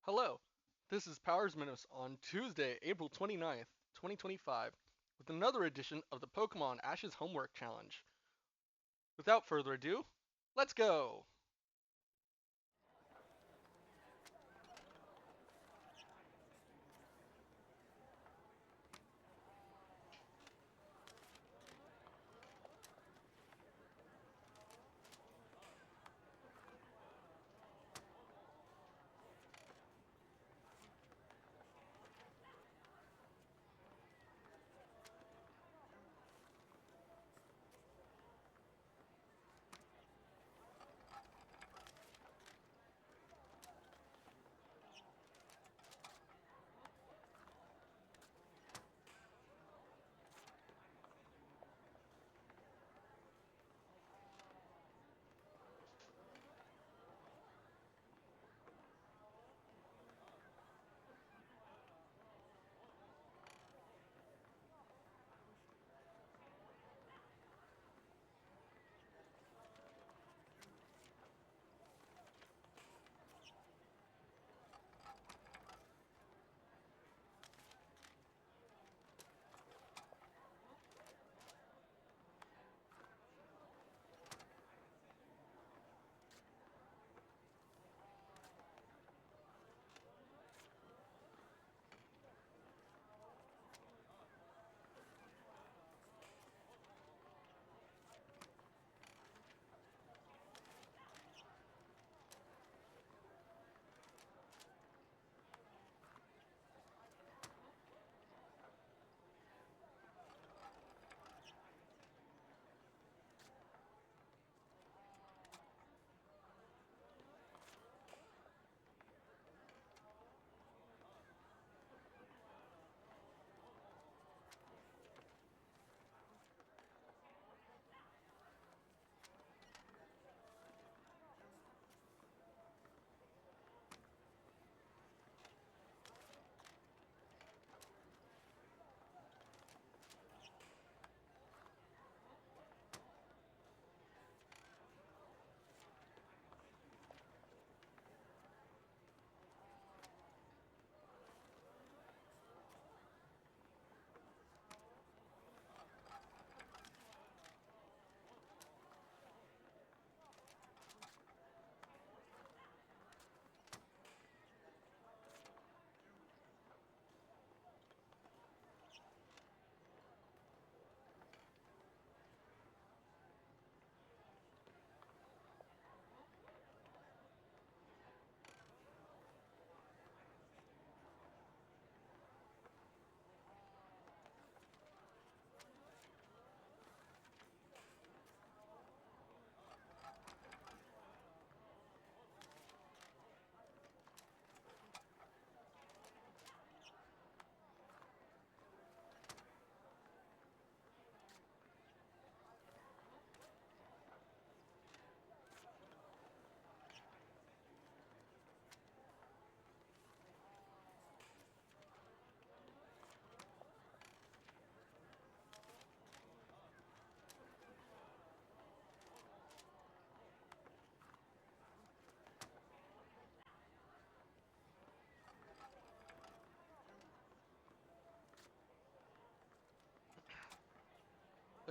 Hello, this is Powers Minus on Tuesday, April 29th, 2025, with another edition of the Pokemon Ashes Homework Challenge. Without further ado, let's go!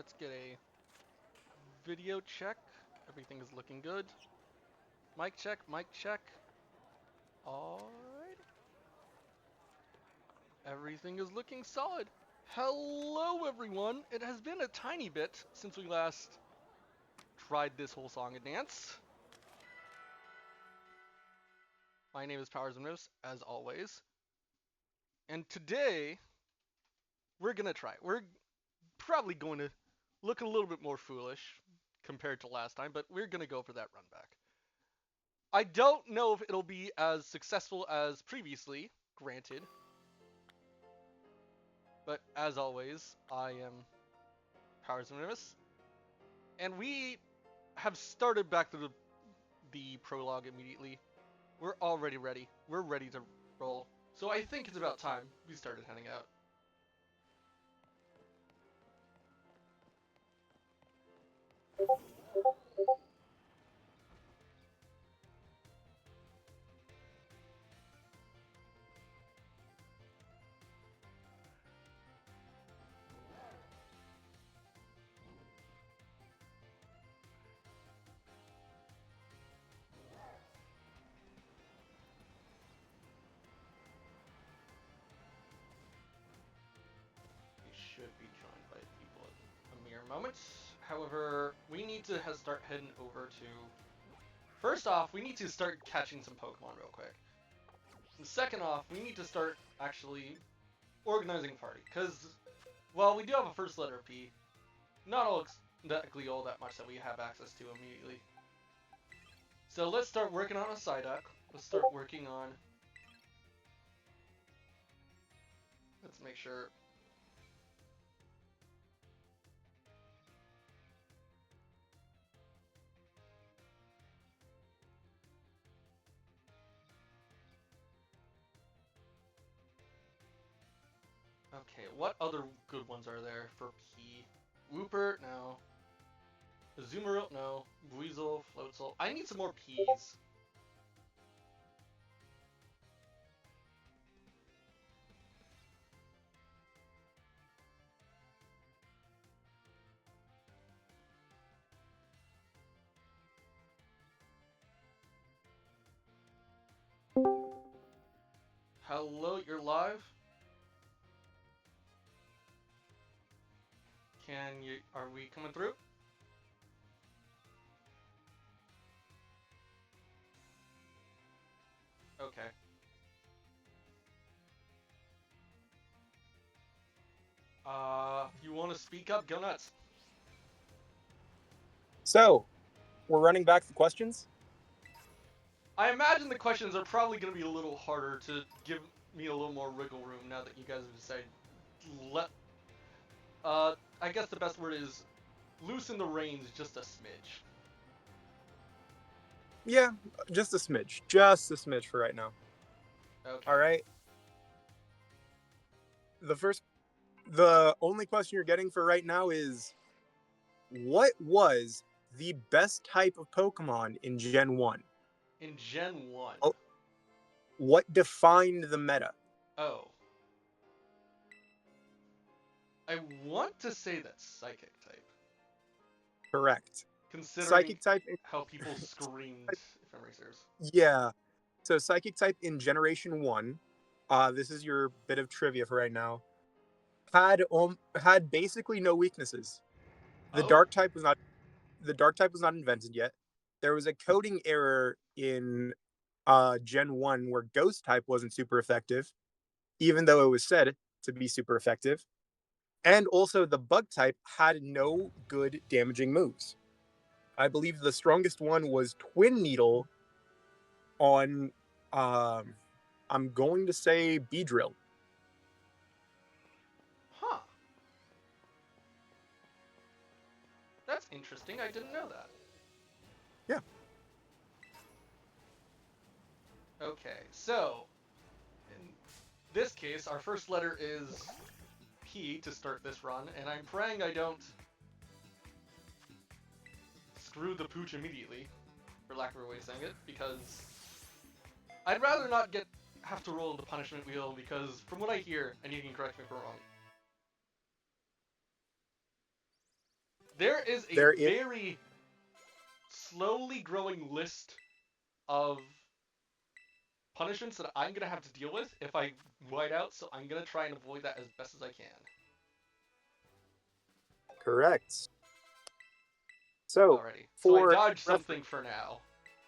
Let's get a video check. Everything is looking good. Mic check, mic check. Alright. Everything is looking solid. Hello, everyone. It has been a tiny bit since we last tried this whole song and dance. My name is Powers Minus, as always. And today, we're gonna try. We're probably going to look a little bit more foolish compared to last time, but we're gonna go for that run back. I don't know if it'll be as successful as previously, granted. But as always, I am Powers Minimus, and we have started back to the prologue immediately. We're already ready. We're ready to roll. So I think it's about time we started heading out. moment. However, we need to start heading over to... First off, we need to start catching some Pokemon real quick. And second off, we need to start actually organizing a party. Because, while we do have a first letter P, not all exactly all that much that we have access to immediately. So let's start working on a Psyduck. Let's start working on... Let's make sure... Okay, what other good ones are there for P? Wooper? No. Azumarill? No. Weasel? Floatzel? I need some more Ps. Hello, you're live? Are we coming through? Okay. If you want to speak up, go nuts. So, we're running back the questions? I imagine the questions are probably going to be a little harder to give me a little more wiggle room now that you guys have decided. I guess the best word is loosen the reins just a smidge. Yeah, just a smidge. Just a smidge for right now. Okay. Alright. The only question you're getting for right now is, what was the best type of Pokemon in Gen 1? In Gen 1? Oh, what defined the meta? Oh. I want to say that's Psychic type. Correct. Considering Psychic type how people screamed, if memory serves. Yeah. So Psychic type in Generation 1, this is your bit of trivia for right now, had basically no weaknesses. The Dark type was not invented yet. There was a coding error in Gen 1 where Ghost type wasn't super effective, even though it was said to be super effective. And also the Bug type had no good damaging moves. I believe the strongest one was Twin Needle on, I'm going to say Beedrill. Huh. That's interesting. I didn't know that. Yeah. Okay, so in this case, our first letter is P to start this run, and I'm praying I don't screw the pooch immediately, for lack of a way of saying it, because I'd rather not have to roll the punishment wheel, because from what I hear, and you can correct me if I'm wrong, there is a very slowly growing list of punishments that I'm going to have to deal with if I white out, so I'm going to try and avoid that as best as I can. Correct. So, alrighty. So I dodged something for now,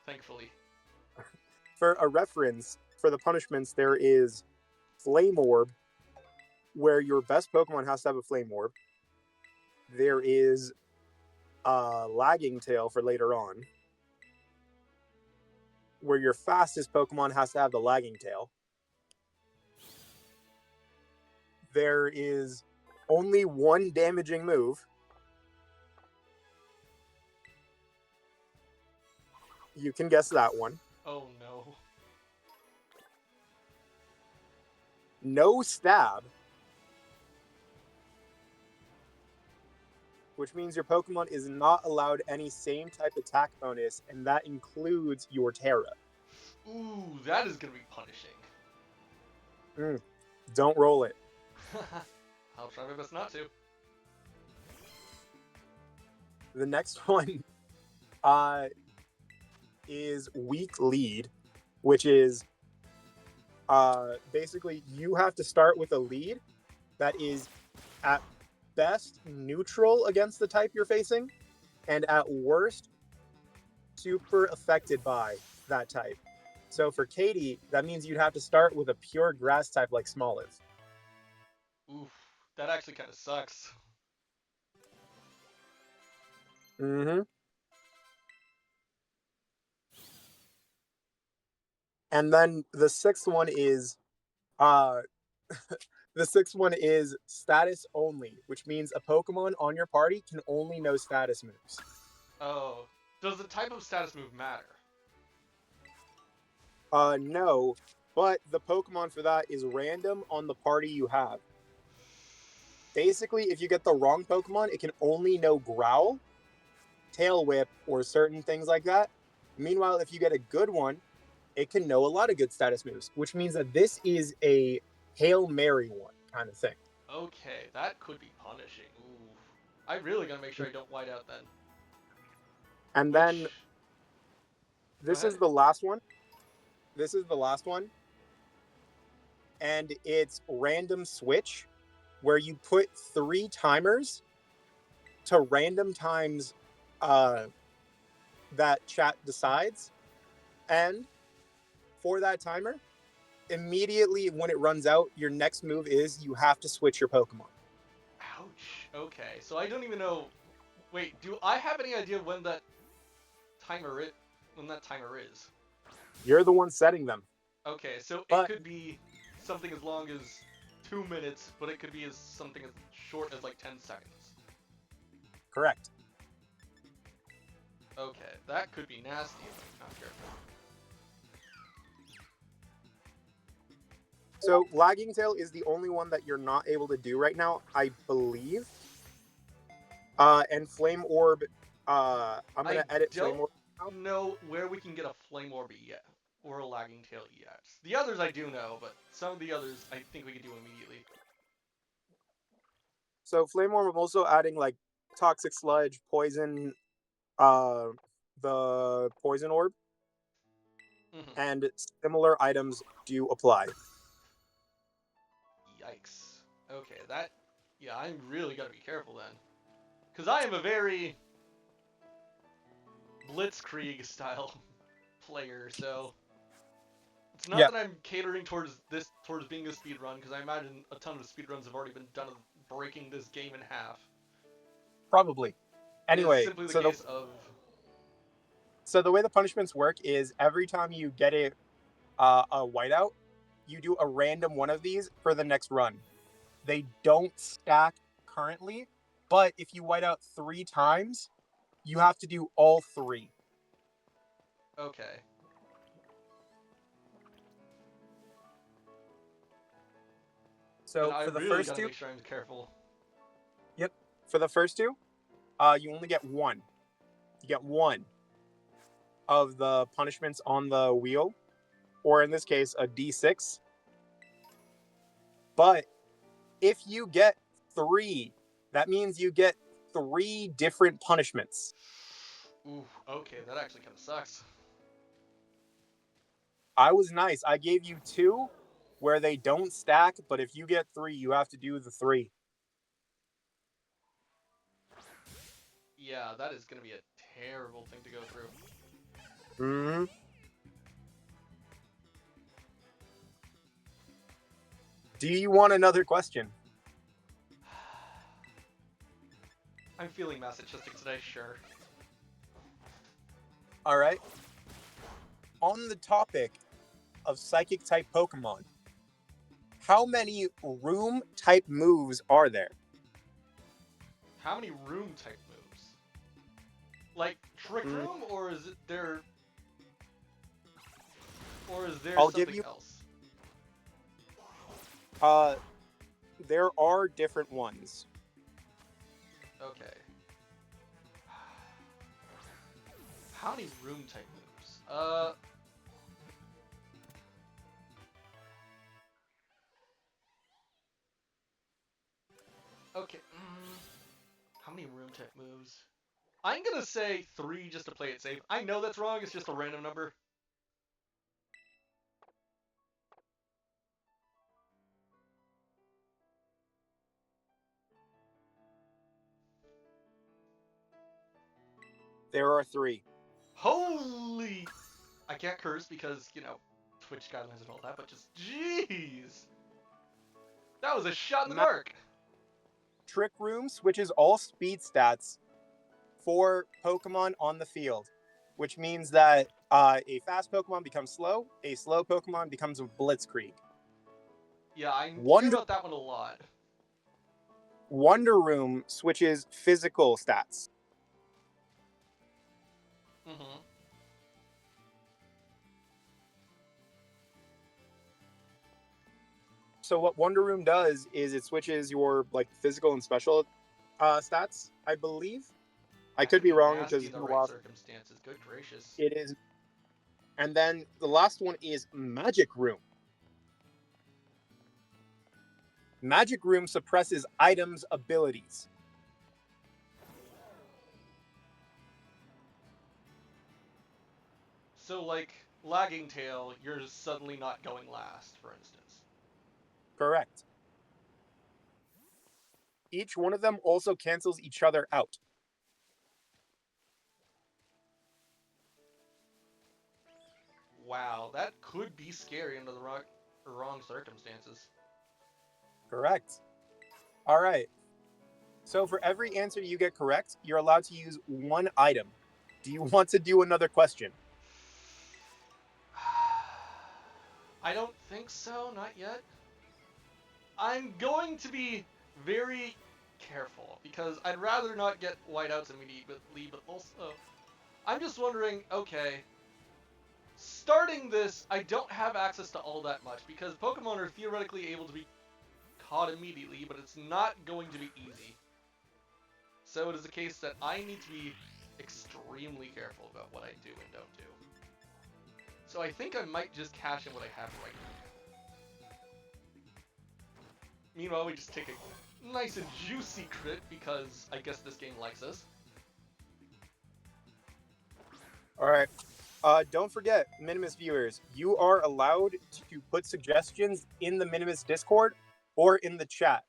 thankfully. For a reference, for the punishments, there is Flame Orb, where your best Pokemon has to have a Flame Orb. There is Lagging Tail for later on, where your fastest Pokemon has to have the Lagging Tail. There is only one damaging move. You can guess that one. Oh no. No stab. Which means your Pokemon is not allowed any same type attack bonus, and that includes your Terra. Ooh, that is going to be punishing. Don't roll it. I'll try my best not to. The next one is Weak Lead, which is basically you have to start with a lead that is at best neutral against the type you're facing, and at worst super affected by that type. So for Katie, that means you'd have to start with a pure grass type like Smoliv. Oof, that actually kind of sucks. Mm-hmm. And then the sixth one is uh the sixth one is status only, which means a Pokemon on your party can only know status moves. Oh, does the type of status move matter? No, but the Pokemon for that is random on the party you have. Basically, if you get the wrong Pokemon, it can only know Growl, Tail Whip, or certain things like that. Meanwhile, if you get a good one, it can know a lot of good status moves, which means that this is a Hail Mary one kind of thing. Okay, that could be punishing. Ooh, I really gotta make sure I don't white out then. And then Which, go this ahead. is the last one. This is the last one. And it's random switch, where you put 3 timers to random times uh, that chat decides. And for that timer, immediately when it runs out, your next move is you have to switch your Pokemon. Ouch. Okay, so I don't even know. Wait, do I have any idea when that timer is? You're the one setting them. Okay, so it But could be something as long as 2 minutes, but it could be as something as short as like 10 seconds. correct. Okay, that could be nasty if I'm not careful. So Lagging Tail is the only one that you're not able to do right now, I believe. And Flame Orb, I'm I gonna edit Flame don't Orb now. know where we can get a Flame Orb yet, or a Lagging Tail yet. The others I do know, but some of the others I think we could do immediately. So Flame Orb, I'm also adding like Toxic Sludge, Poison, uh, the Poison Orb, Mm-hmm. and similar items do apply. Yikes. Okay, yeah, I really gotta be careful then. Because I am a very Blitzkrieg style player, so it's not Yeah, that I'm catering towards being a speedrun, because I imagine a ton of speedruns have already been done of breaking this game in half. probably. It is Anyway, simply the case of so the way the punishments work is every time you get a whiteout, you do a random one of these for the next run. They don't stack currently, but if you white out 3 times, you have to do all 3. okay. Then So I for the really first gotta two, make sure I'm careful. yep, for the first two, you only get one. You get one of the punishments on the wheel, or in this case, a D6. But if you get 3, that means you get 3 different punishments. Ooh, okay, that actually kind of sucks. I was nice. I gave you 2 where they don't stack, but if you get 3, you have to do the 3. Yeah, that is gonna be a terrible thing to go through. Mm-hmm. Do you want another question? I'm feeling masochistic today, sure. All right. On the topic of psychic type Pokemon, how many room type moves are there? How many room type moves? Like Trick Mm, Room, or is there I'll give something you. else? Uh, there are different ones. Okay. How many room type moves? Okay. How many room type moves? I'm gonna say 3 just to play it safe. I know that's wrong. It's just a random number. There are 3. Holy! I can't curse because, Twitch guidelines and all that, but just, jeez! That was a shot in the dark! Trick Room switches all speed stats for Pokemon on the field, which means that a fast Pokemon becomes slow, a slow Pokemon becomes a Blitzkrieg. Yeah, I hear Wonder, about that one a lot. Wonder Room switches physical stats. Mm-hmm. So what Wonder Room does is it switches your like physical and special stats, I believe. I That could could be be wrong nasty because in it's the been a right while. circumstances. Good gracious. It is. And then the last one is Magic Room. Magic Room suppresses items' abilities. So, like, Lagging Tail, you're suddenly not going last, for instance. Correct. Each one of them also cancels each other out. Wow, that could be scary under the wrong circumstances. Correct. All right. So for every answer you get correct, you're allowed to use one item. Do you want to do another question? I don't think so, not yet. I'm going to be very careful because I'd rather not get whiteouts immediately, but also I'm just wondering, okay, starting this, I don't have access to all that much because Pokemon are theoretically able to be caught immediately, but it's not going to be easy. So it is a case that I need to be extremely careful about what I do and don't do. So I think I might just cash in what I have right now. Meanwhile, we just take a nice and juicy crit because I guess this game likes us. All right. Don't forget, Minimus viewers, you are allowed to put suggestions in the Minimus Discord or in the chat.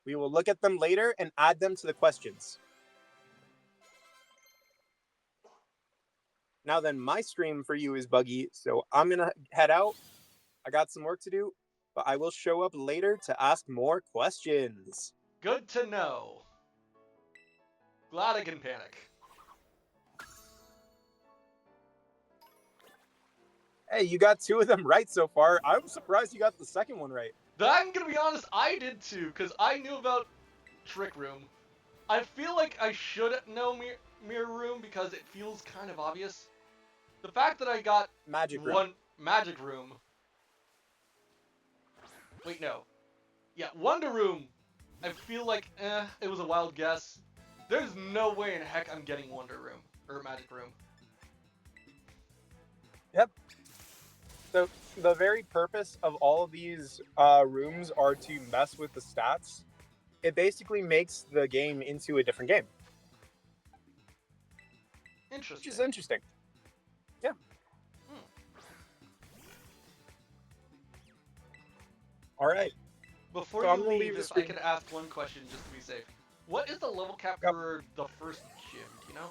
We will look at them later and add them to the questions. Now then, my stream for you is buggy, so I'm going to head out. I got some work to do, but I will show up later to ask more questions. Good to know. Glad I can panic. Hey, you got 2 of them right so far. I'm surprised you got the second one right. I'm gonna be honest, I did too, because I knew about Trick Room. I feel like I should know Mirror Room because it feels kind of obvious. The fact that I got Magic Room. one Magic Room. Wait, no. Yeah, Wonder Room. I feel like, it was a wild guess. There's no way in heck I'm getting Wonder Room or Magic Room. Yep. So the very purpose of all of these rooms are to mess with the stats. It basically makes the game into a different game. Interesting. Which is interesting. Yeah. All right. Before So I'm you gonna leave, leave the if I screen. could ask one question just to be safe. What is the level cap Yep. for the first gym, do you know?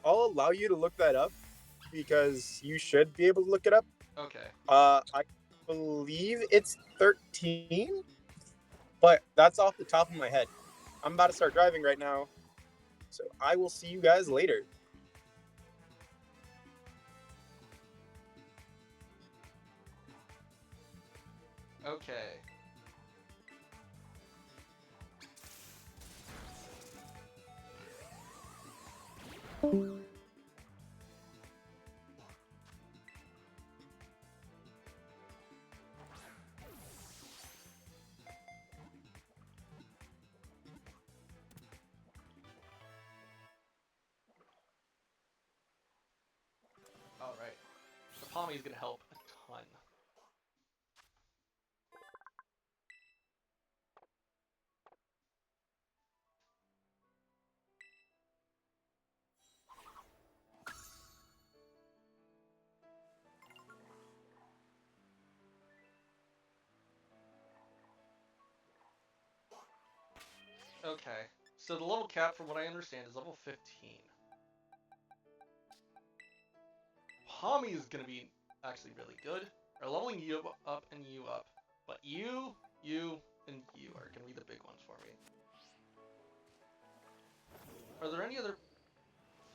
I'll allow you to look that up because you should be able to look it up. Okay. I believe it's 13, but that's off the top of my head. I'm about to start driving right now, so I will see you guys later. Okay. Alright. The Pommy is gonna help a ton. Okay. So the level cap, from what I understand, is level 15. Pommy is going to be actually really good. We're leveling you up and you up. But you, and you are going to be the big ones for me. Are there any other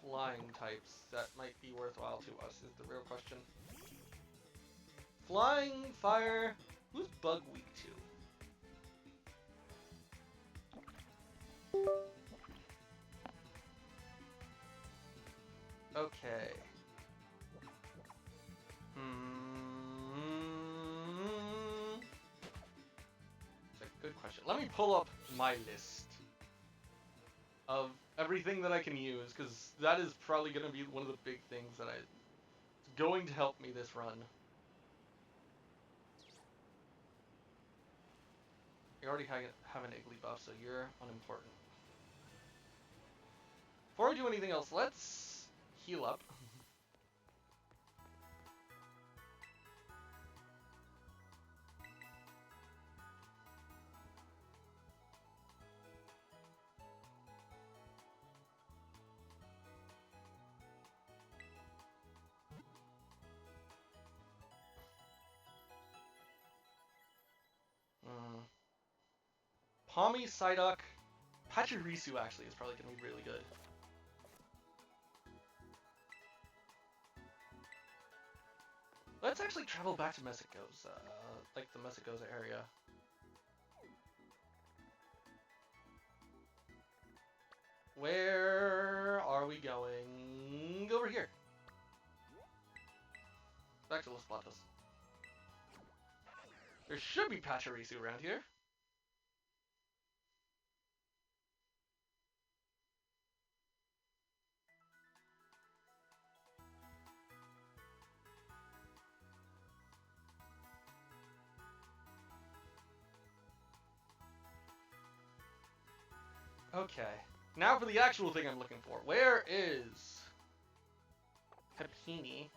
flying types that might be worthwhile to us is the real question. Flying, fire, who's bug weak to? Okay. It's a good question. Let me pull up my list of everything that I can use, because that is probably going to be one of the big things that is going to help me this run. You already have an Iggly buff, so you're unimportant. Before we do anything else, let's heal up. Pommy, Psyduck, Pachirisu actually is probably going to be really good. Let's actually travel back to Mexico's, like the Mexico's area. Where are we going? Over here. Back to Los Platos. There should be Pachirisu around here. Okay. Now for the actual thing I'm looking for. Where is Happiny?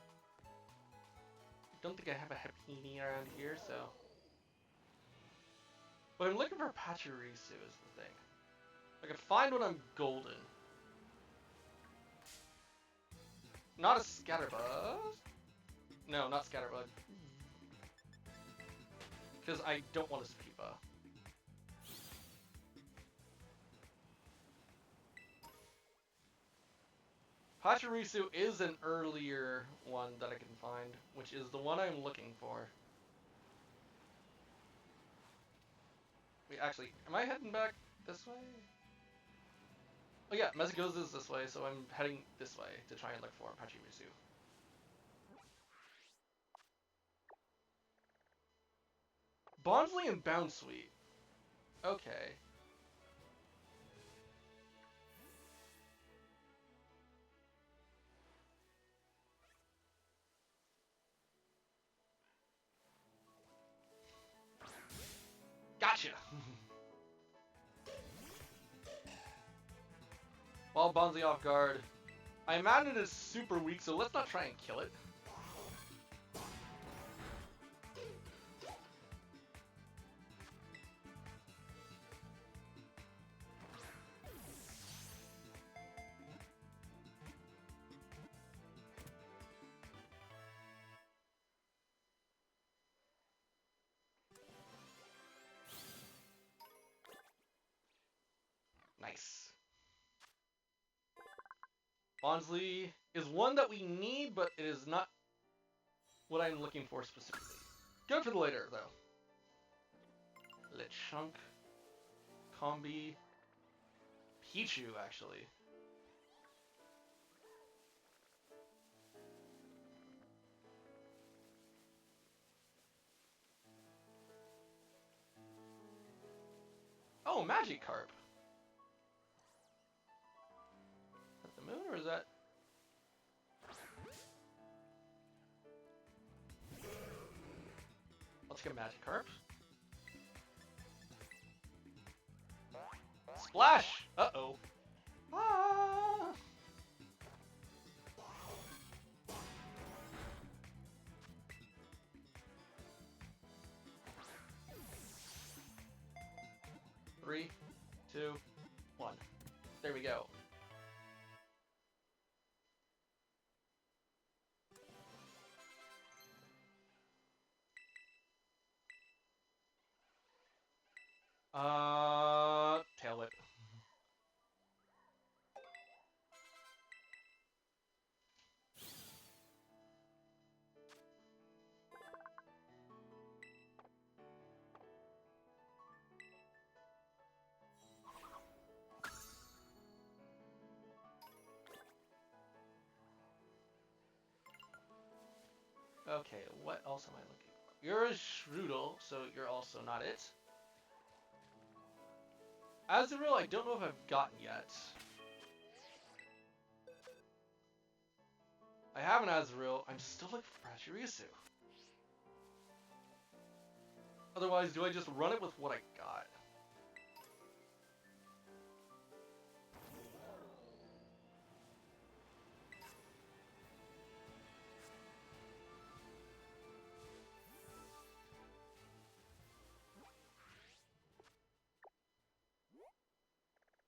I don't think I have a Happiny around here, so... But I'm looking for Pachirisu is the thing. I can find when I'm golden. Not a Scatterbug. No, not Scatterbug. Because I don't want a Spoopa. Pachirisu is an earlier one that I can find, which is the one I'm looking for. Wait, actually, am I heading back this way? Oh yeah, Mexico's is this way, so I'm heading this way to try and look for Pachirisu. Bonsly and Bounsweet. Okay. Gotcha! While Bonsly off guard. I imagine it is super weak, so let's not try and kill it. Nice. Bonsly is one that we need, but it is not what I'm looking for specifically. Good for the later, though. Lechonk. Combi. Pichu, actually. Oh, Magikarp. Is that the moon, or is that... Let's get Magikarp. Splash! Uh-oh. Ah! Three, two, one. There we go. Tail whip. Okay, what else am I looking for? You're a Shroodle, so you're also not it. Azurill, I don't know if I've gotten yet. I have an Azurill. I'm still looking for Pachirisu. Otherwise, do I just run it with what I got?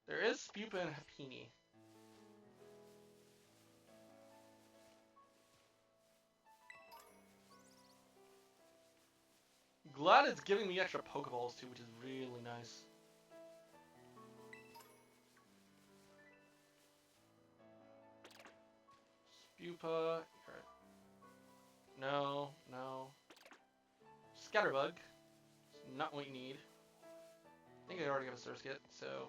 There is Spupa and Happini. Glad it's giving me extra Pokeballs too, which is really nice. Spupa. No, no. Scatterbug. It's not what you need. I think I already have a Surskit, so.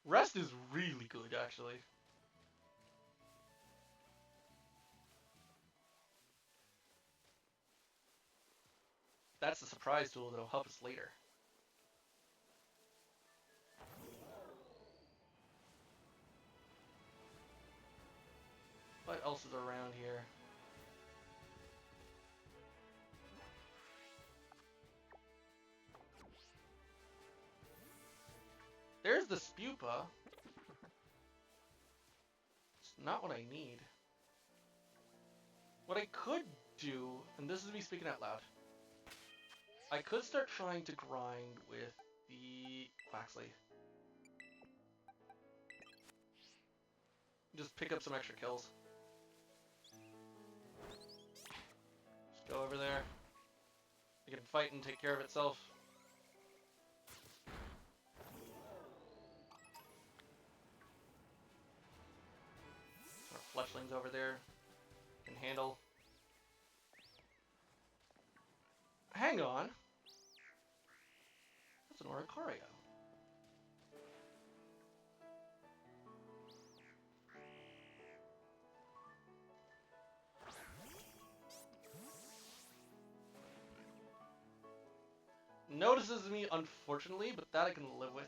Rest is really good, actually. That's the surprise tool that'll help us later. What else is around here? There's the Spupa. It's not what I need. What I could do, and this is me speaking out loud, I could start trying to grind with the Quaxley. Just pick up some extra kills. Just go over there. It can fight and take care of itself. Our fletchlings over there can handle. Hang on. That's an Oricorio. Notices me, unfortunately, but that I can live with.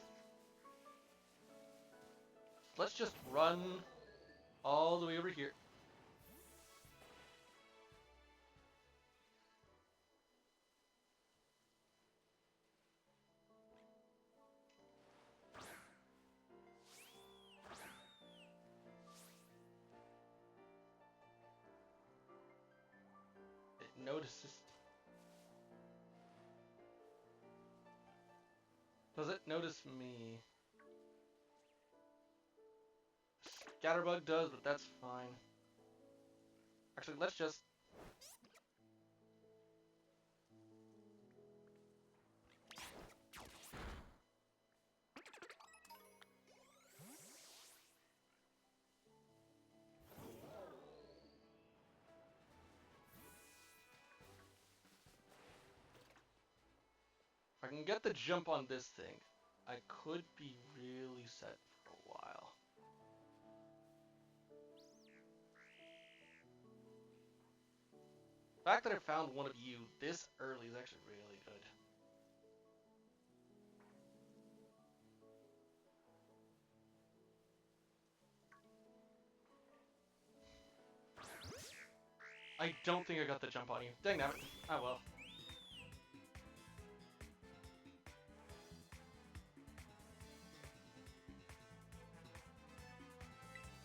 Let's just run all the way over here. It notices. Does it notice me? Scatterbug does, but that's fine. Actually, let's just... If I can get the jump on this thing, I could be really set for a while. The fact that I found one of you this early is actually really good. I don't think I got the jump on you. Dang that. Oh well.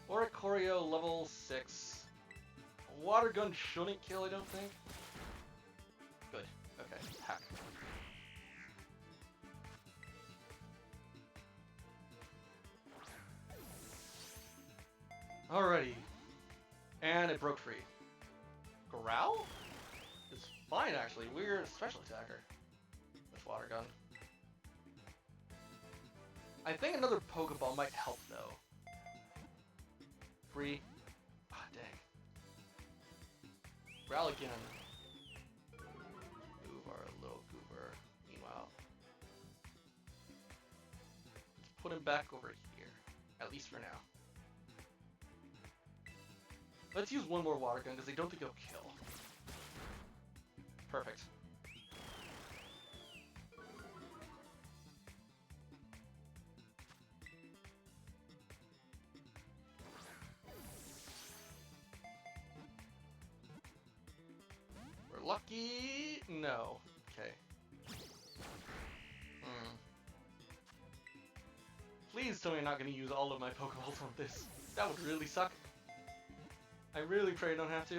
Oricorio level 6. Water gun shouldn't kill, I don't think. Good. Okay. Hack. Alrighty. And it broke free. Growl? It's fine, actually. We're a special attacker with Water Gun. I think another Pokeball might help, though. Free. Ah, dang. Growl again. Move our little goober. Meanwhile, let's put him back over here. At least for now. Let's use one more Water Gun, because I don't think it'll kill. Perfect. We're lucky. No. Okay. Please tell me I'm not going to use all of my Pokeballs on this. That would really suck. I really pray I don't have to.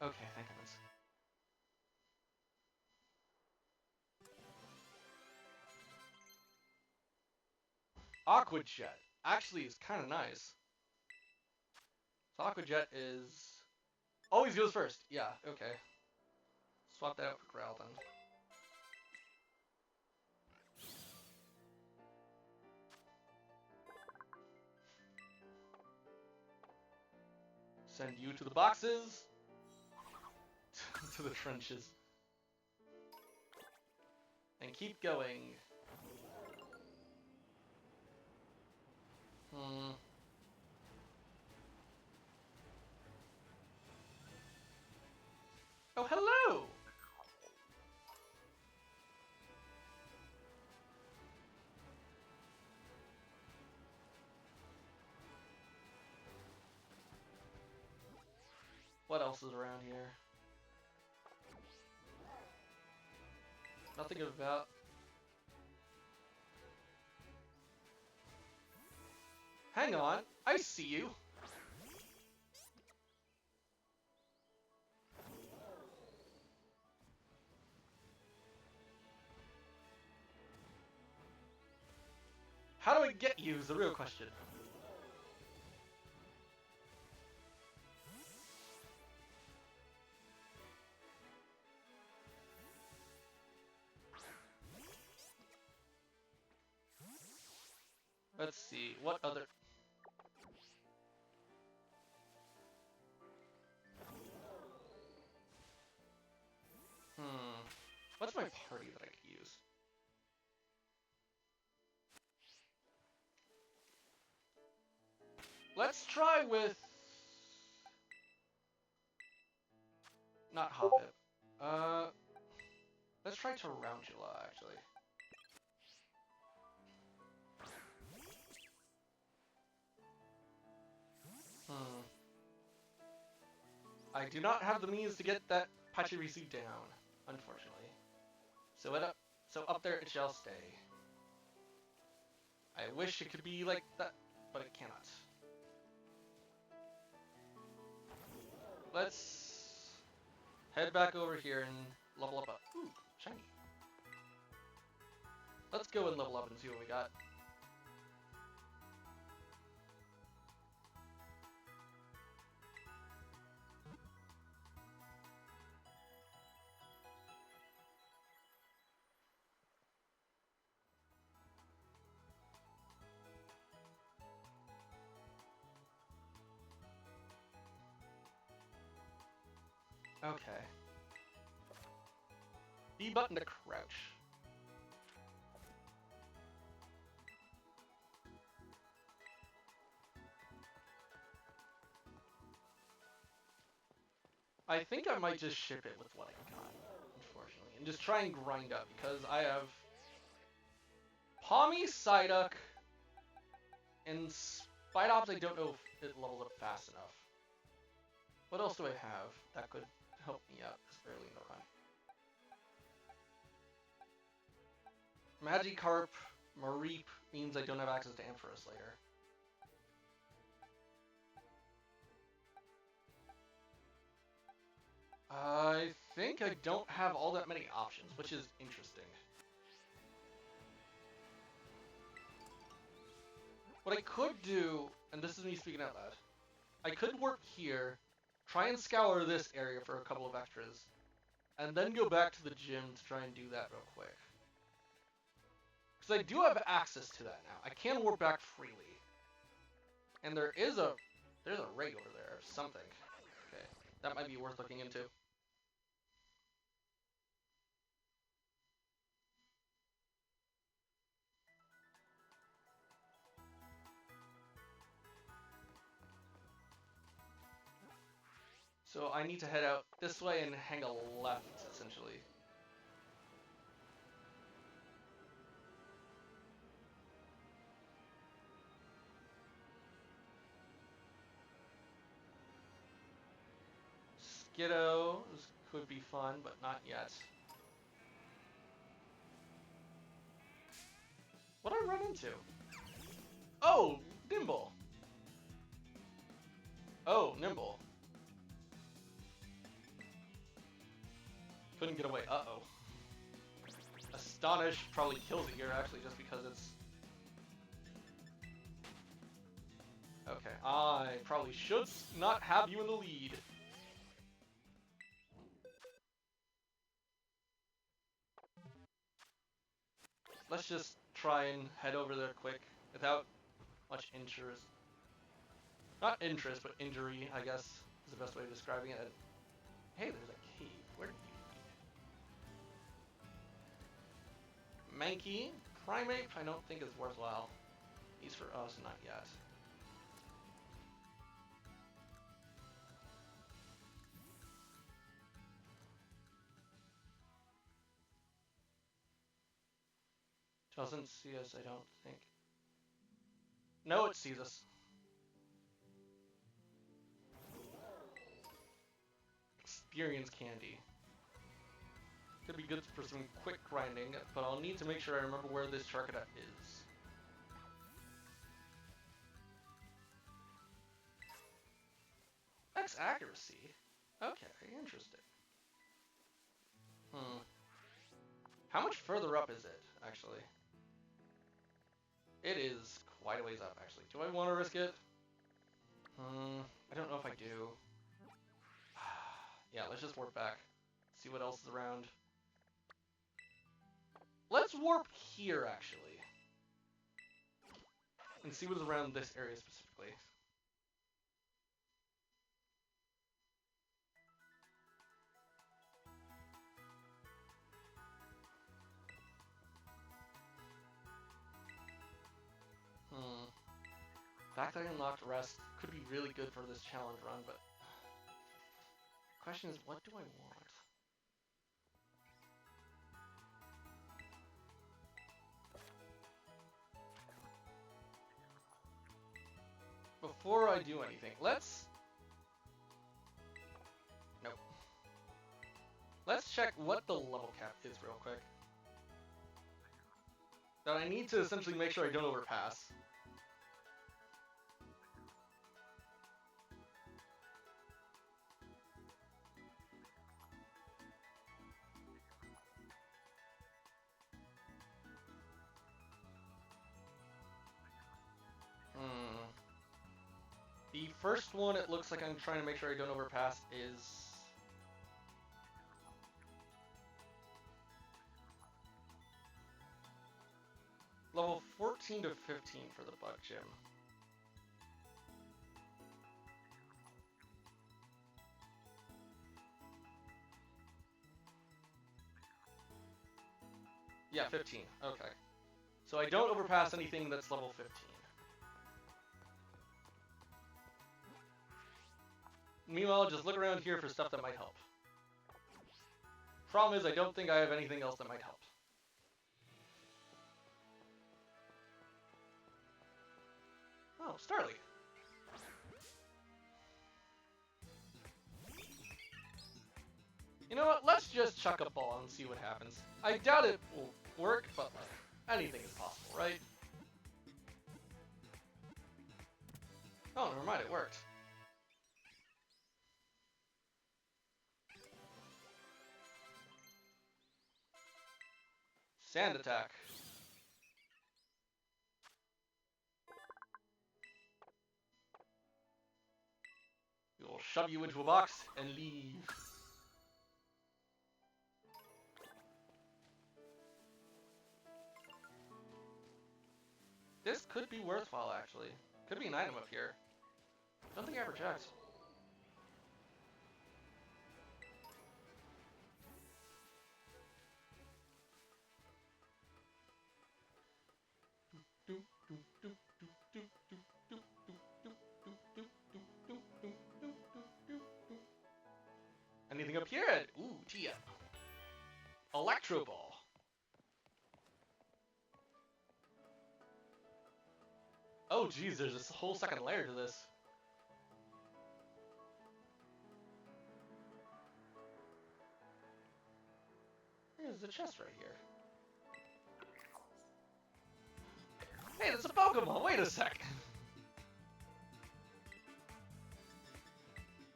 Okay, thank goodness. Aqua Jet actually is kind of nice. So Aqua Jet is... always goes first. Yeah, okay. Swap that out for Growl then. Send you to the boxes. To the trenches. And keep going. Oh, hello! What else is around here? Nothing about... Hang on, I see you! How do I get you is the real question. Let's see, what other... What's my party that I could use? Let's try with... not Hoppip. Let's try Tarantula, actually. I do not have the means to get that Pachirisu down, unfortunately. So up there it shall stay. I wish it could be like that, but it cannot. Let's head back over here and level up. Ooh, shiny. Let's go and level up and see what we got. Okay. B button to crouch. I think I might just ship it with what I got, unfortunately, and just try and grind up, because I have Palmy, Psyduck, and Spidops. I don't know if it levels up fast enough. What else do I have that could help me out this early in the run? Magikarp, Mareep means I don't have access to Ampharos later. I think I don't have all that many options, which is interesting. What I could do and this is me speaking out loud, I could warp here, try and scour this area for a couple of extras, and then go back to the gym to try and do that real quick. Because I do have access to that now. I can warp back freely. And there's a ray over there or something. Okay, that might be worth looking into. So I need to head out this way and hang a left, essentially. Skiddo could be fun, but not yet. What did I run into? Oh, Nimble. Oh, Nimble. Couldn't get away. Uh-oh. Astonish probably kills it here, actually, just because it's... Okay, I probably should not have you in the lead. Let's just try and head over there quick, without much interest. Not interest, but injury, I guess, is the best way of describing it. Hey, there's a cave. Where did you... Mankey, Primate, I don't think is worthwhile. He's for us, not yet. Doesn't see us, I don't think. No, it sees us. Experience candy. Could be good for some quick grinding, but I'll need to make sure I remember where this Charcadet is. X accuracy? Okay, interesting. How much further up is it, actually? It is quite a ways up, actually. Do I want to risk it? I don't know if I do. Yeah, let's just warp back. See what else is around. Let's warp here, actually. And see what's around this area specifically. Fact that I unlocked rest could be really good for this challenge run, but... Question is, what do I want? Before I do anything, let's... Nope. Let's check what the level cap is real quick. That I need to essentially make sure I don't overpass. The first one, it looks like I'm trying to make sure I don't overpass, is... level 14 to 15 for the Bug Gym. Yeah, 15. Okay. So I don't overpass anything that's level 15. Meanwhile, just look around here for stuff that might help. Problem is, I don't think I have anything else that might help. Oh, Starly. You know what? Let's just chuck a ball and see what happens. I doubt it will work, but like, anything is possible, right? Oh, never mind, it worked. Sand attack. shove you into a box and leave. This could be worthwhile, actually. Could be an item up here. Don't think I ever checked. Anything up here? Ooh, Tia. Electro Ball. Oh, geez, there's this whole second layer to this. There's a chest right here. Hey, that's a Pokemon! Wait a sec!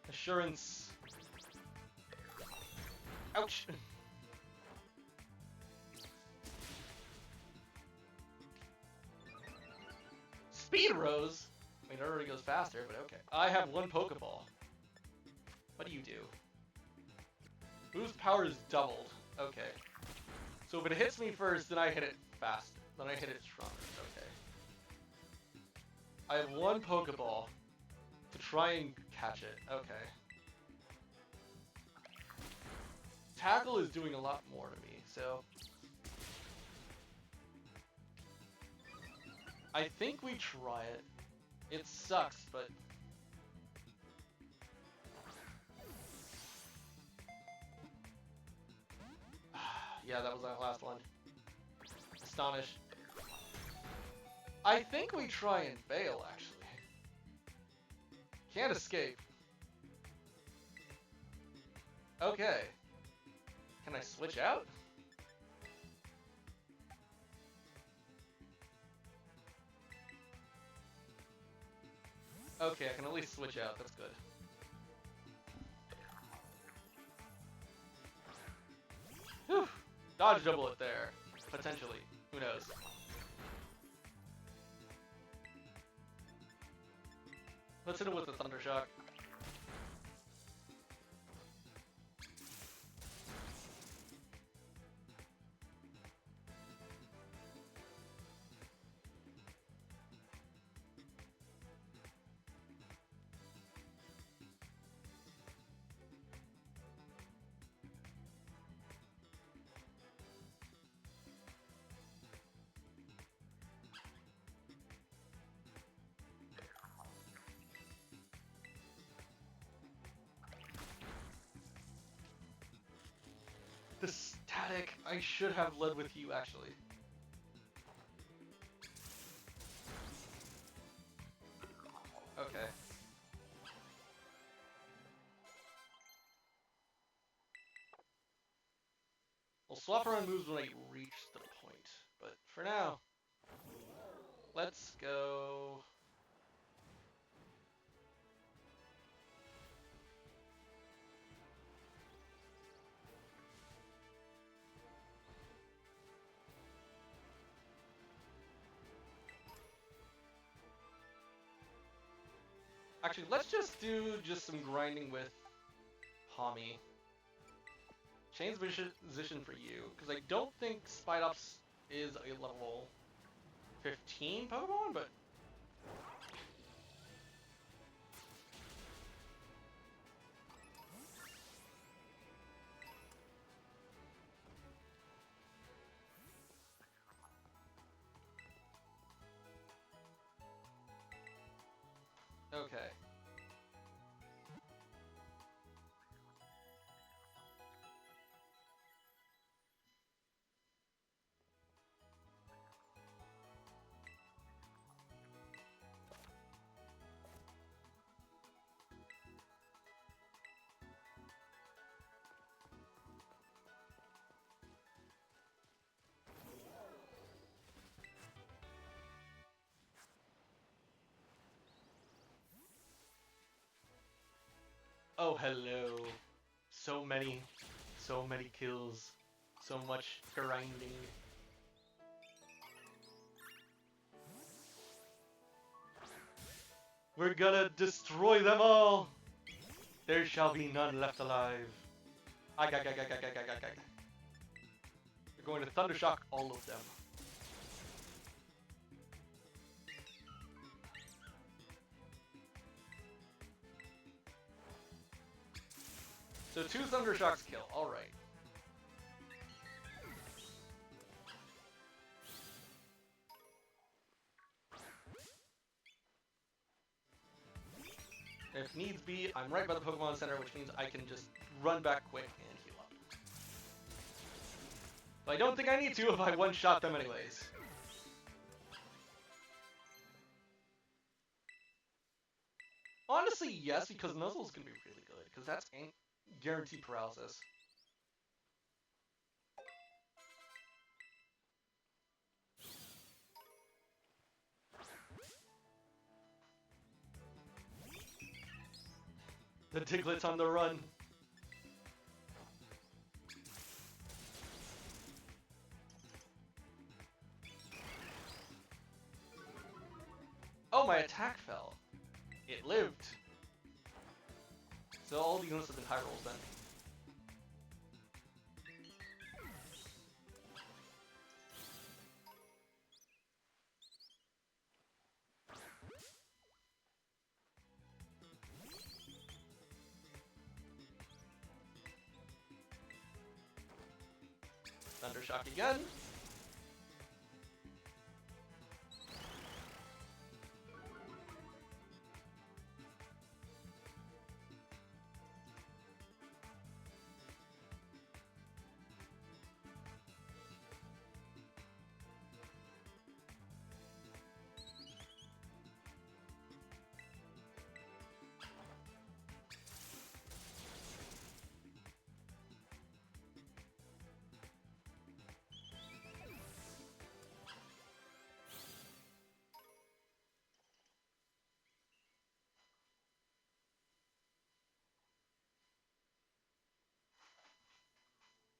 Assurance. Ouch! Speed Rose? I mean, it already goes faster, but okay. I have one Pokeball. What do you do? Move's power is doubled. Okay. So if it hits me first, then I hit it fast. Then I hit it stronger. Okay. I have one Pokeball to try and catch it. Okay. Tackle is doing a lot more to me, so... I think we try it. It sucks, but... yeah, that was that last one. Astonish. I think we try and fail, actually. Can't escape. Okay. Can I switch out? Okay, I can at least switch out. That's good. Whew. Dodge double it there. Potentially. Who knows? Let's hit it with the Thunder Shock. The static, I should have led with you, actually. Okay. We'll swap around moves when I reach the point, but for now, let's go... Actually, let's just do some grinding with Hami. Change position for you, because I don't think Spidops is a level 15 Pokemon, but... okay. Oh, hello. So many kills. So much grinding. We're gonna destroy them all! There shall be none left alive. Ag, ag, ag, ag, ag, ag, ag, ag, ag. We're going to Thundershock all of them. So 2 Thundershocks kill, alright. If needs be, I'm right by the Pokemon Center, which means I can just run back quick and heal up. But I don't think I need to if I one-shot them anyways. Honestly, yes, because Nuzzle's gonna be really good, because that's guaranteed paralysis. The Diglett's on the run. Oh, my attack fell. It lived. So all the units have been high rolls then. Thundershock again.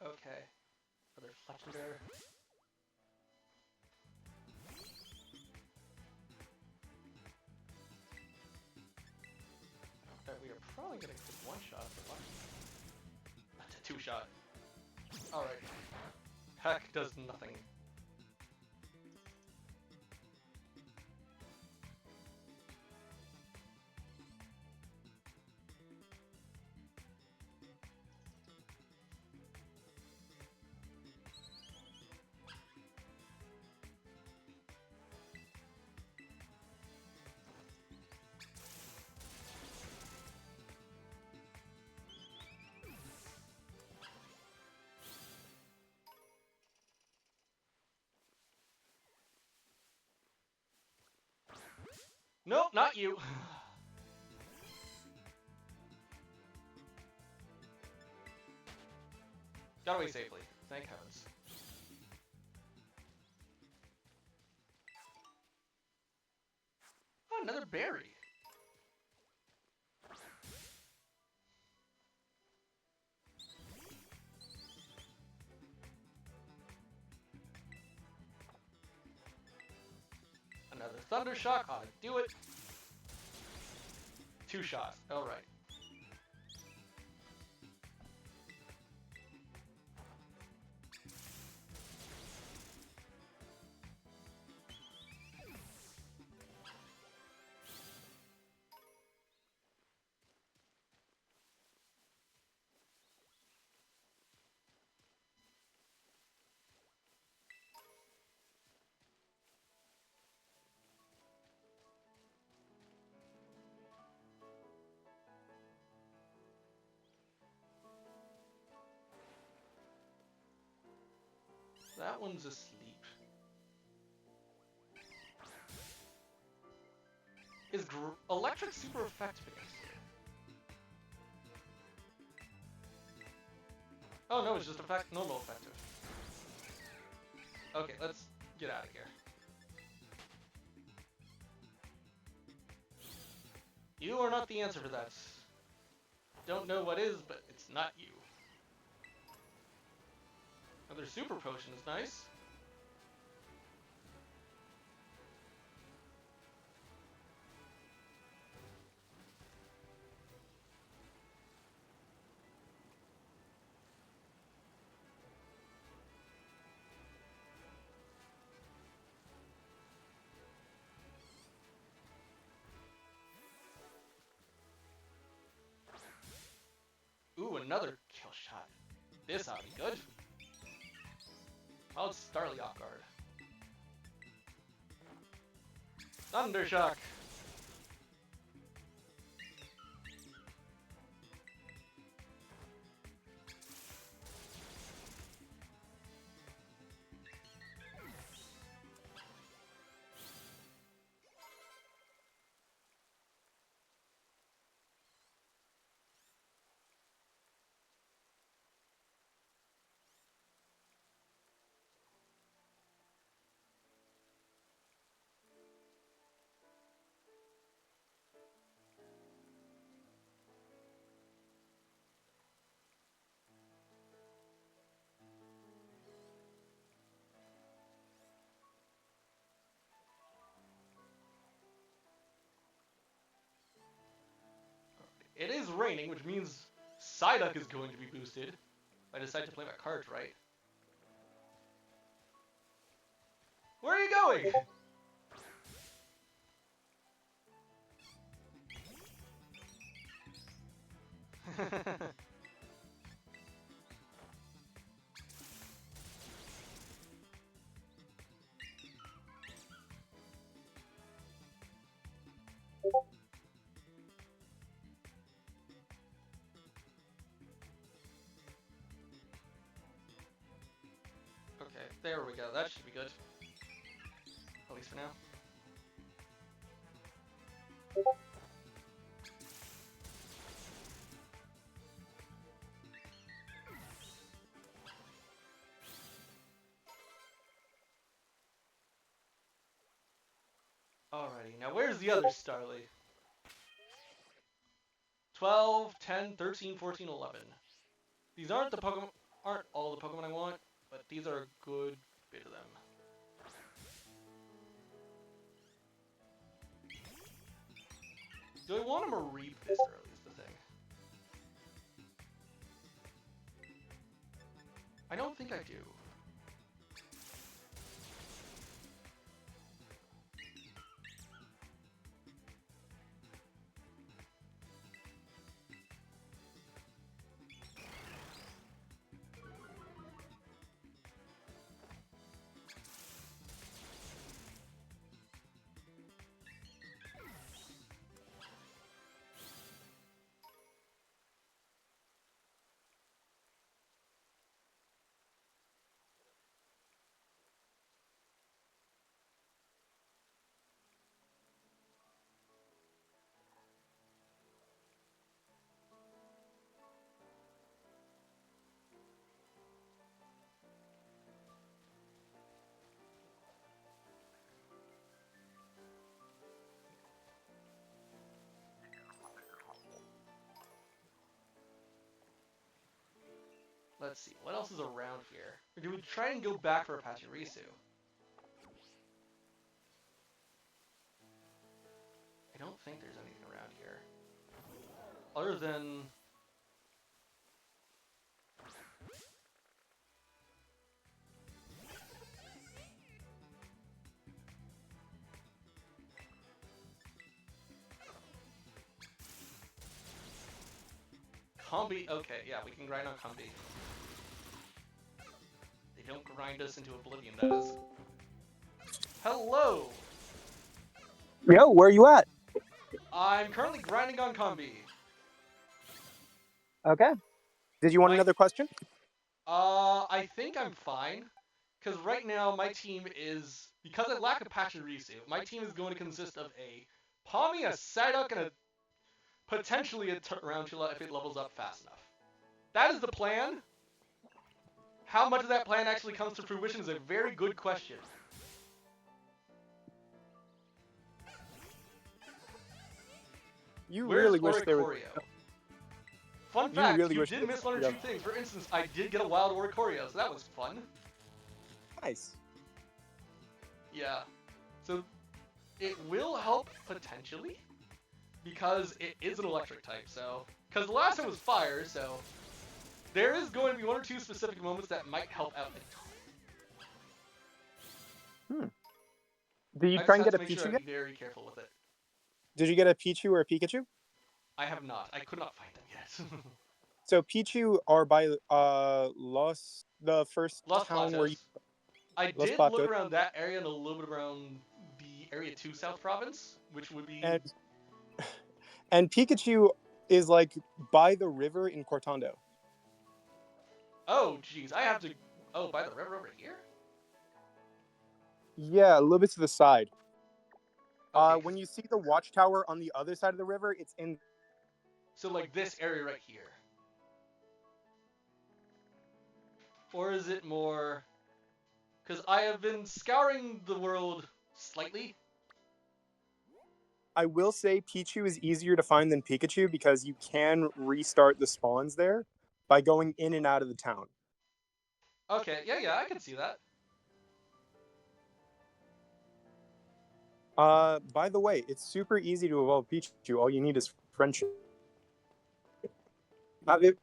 Okay. Another Fletchinger. We are probably gonna get one shot for luck. That's a 2-shot. Alright. Heck does nothing. Nope, not you. Got away safely. Thank heavens. Oh, another berry. Another Thundershock ought to do it. 2 shots. Alright. That one's asleep. Is electric super effective against it? Oh no, it's just normal effective. Okay, let's get out of here. You are not the answer for that. Don't know what is, but it's not you. Another super potion is nice. another kill shot. This ought to be good. I'll let Starly off guard. Thundershock! It is raining, which means Psyduck is going to be boosted. I decide to play my cards right. Where are you going? Okay, there we go. That should be good. At least for now. Alrighty, now where's the other Starly? 12, 10, 13, 14, 11. These aren't all the Pokemon I want, but these are a good bit of them. Do I want to Mareep this early is the thing. I don't think I do. Let's see, what else is around here? Or do we try and go back for a Pachirisu? I don't think there's anything around here. Other than... Combi, okay, yeah, we can grind on Combi. They don't grind us into oblivion, that is. Hello! Yo, where are you at? I'm currently grinding on Combi. Okay. Did you want another question? I think I'm fine. Because right now, my team is... Because I lack a Pachirisu, my team is going to consist of a Pawmi, a Psyduck, and a potentially a Tarantula if it levels up fast enough. That is the plan. How much of that plan actually comes to fruition is a very good question. You Where's really wish there was... Oricorio? Fun You fact, really you wish did there miss was- one or two things. For instance, I did get a wild Oricorio, so that was fun. Nice. Yeah. So, it will help potentially, because it is an electric type, so... Because the last time was fire, so... There is going to be one or two specific moments that might help out a ton. Did you I try just and have get a to make sure Pichu I yet? be very careful with it. Did you get a Pichu or a Pikachu? I have not. I could not find them yet. So Pichu are by the first Los town where you Platos. I Los did look Patos, around that area and a little bit around the Area 2 South Province, which would be... and and Pikachu is like by the river in Cortando. Oh, jeez, I have to... Oh, by the river over here? Yeah, a little bit to the side. Okay, When you see the watchtower on the other side of the river, it's in. so like this area right here. Or is it more... Because I have been scouring the world slightly. I will say Pichu is easier to find than Pikachu because you can restart the spawns there by going in and out of the town. Okay, yeah, I can see that. By the way, it's super easy to evolve Pichu. All you need is friendship. Not it.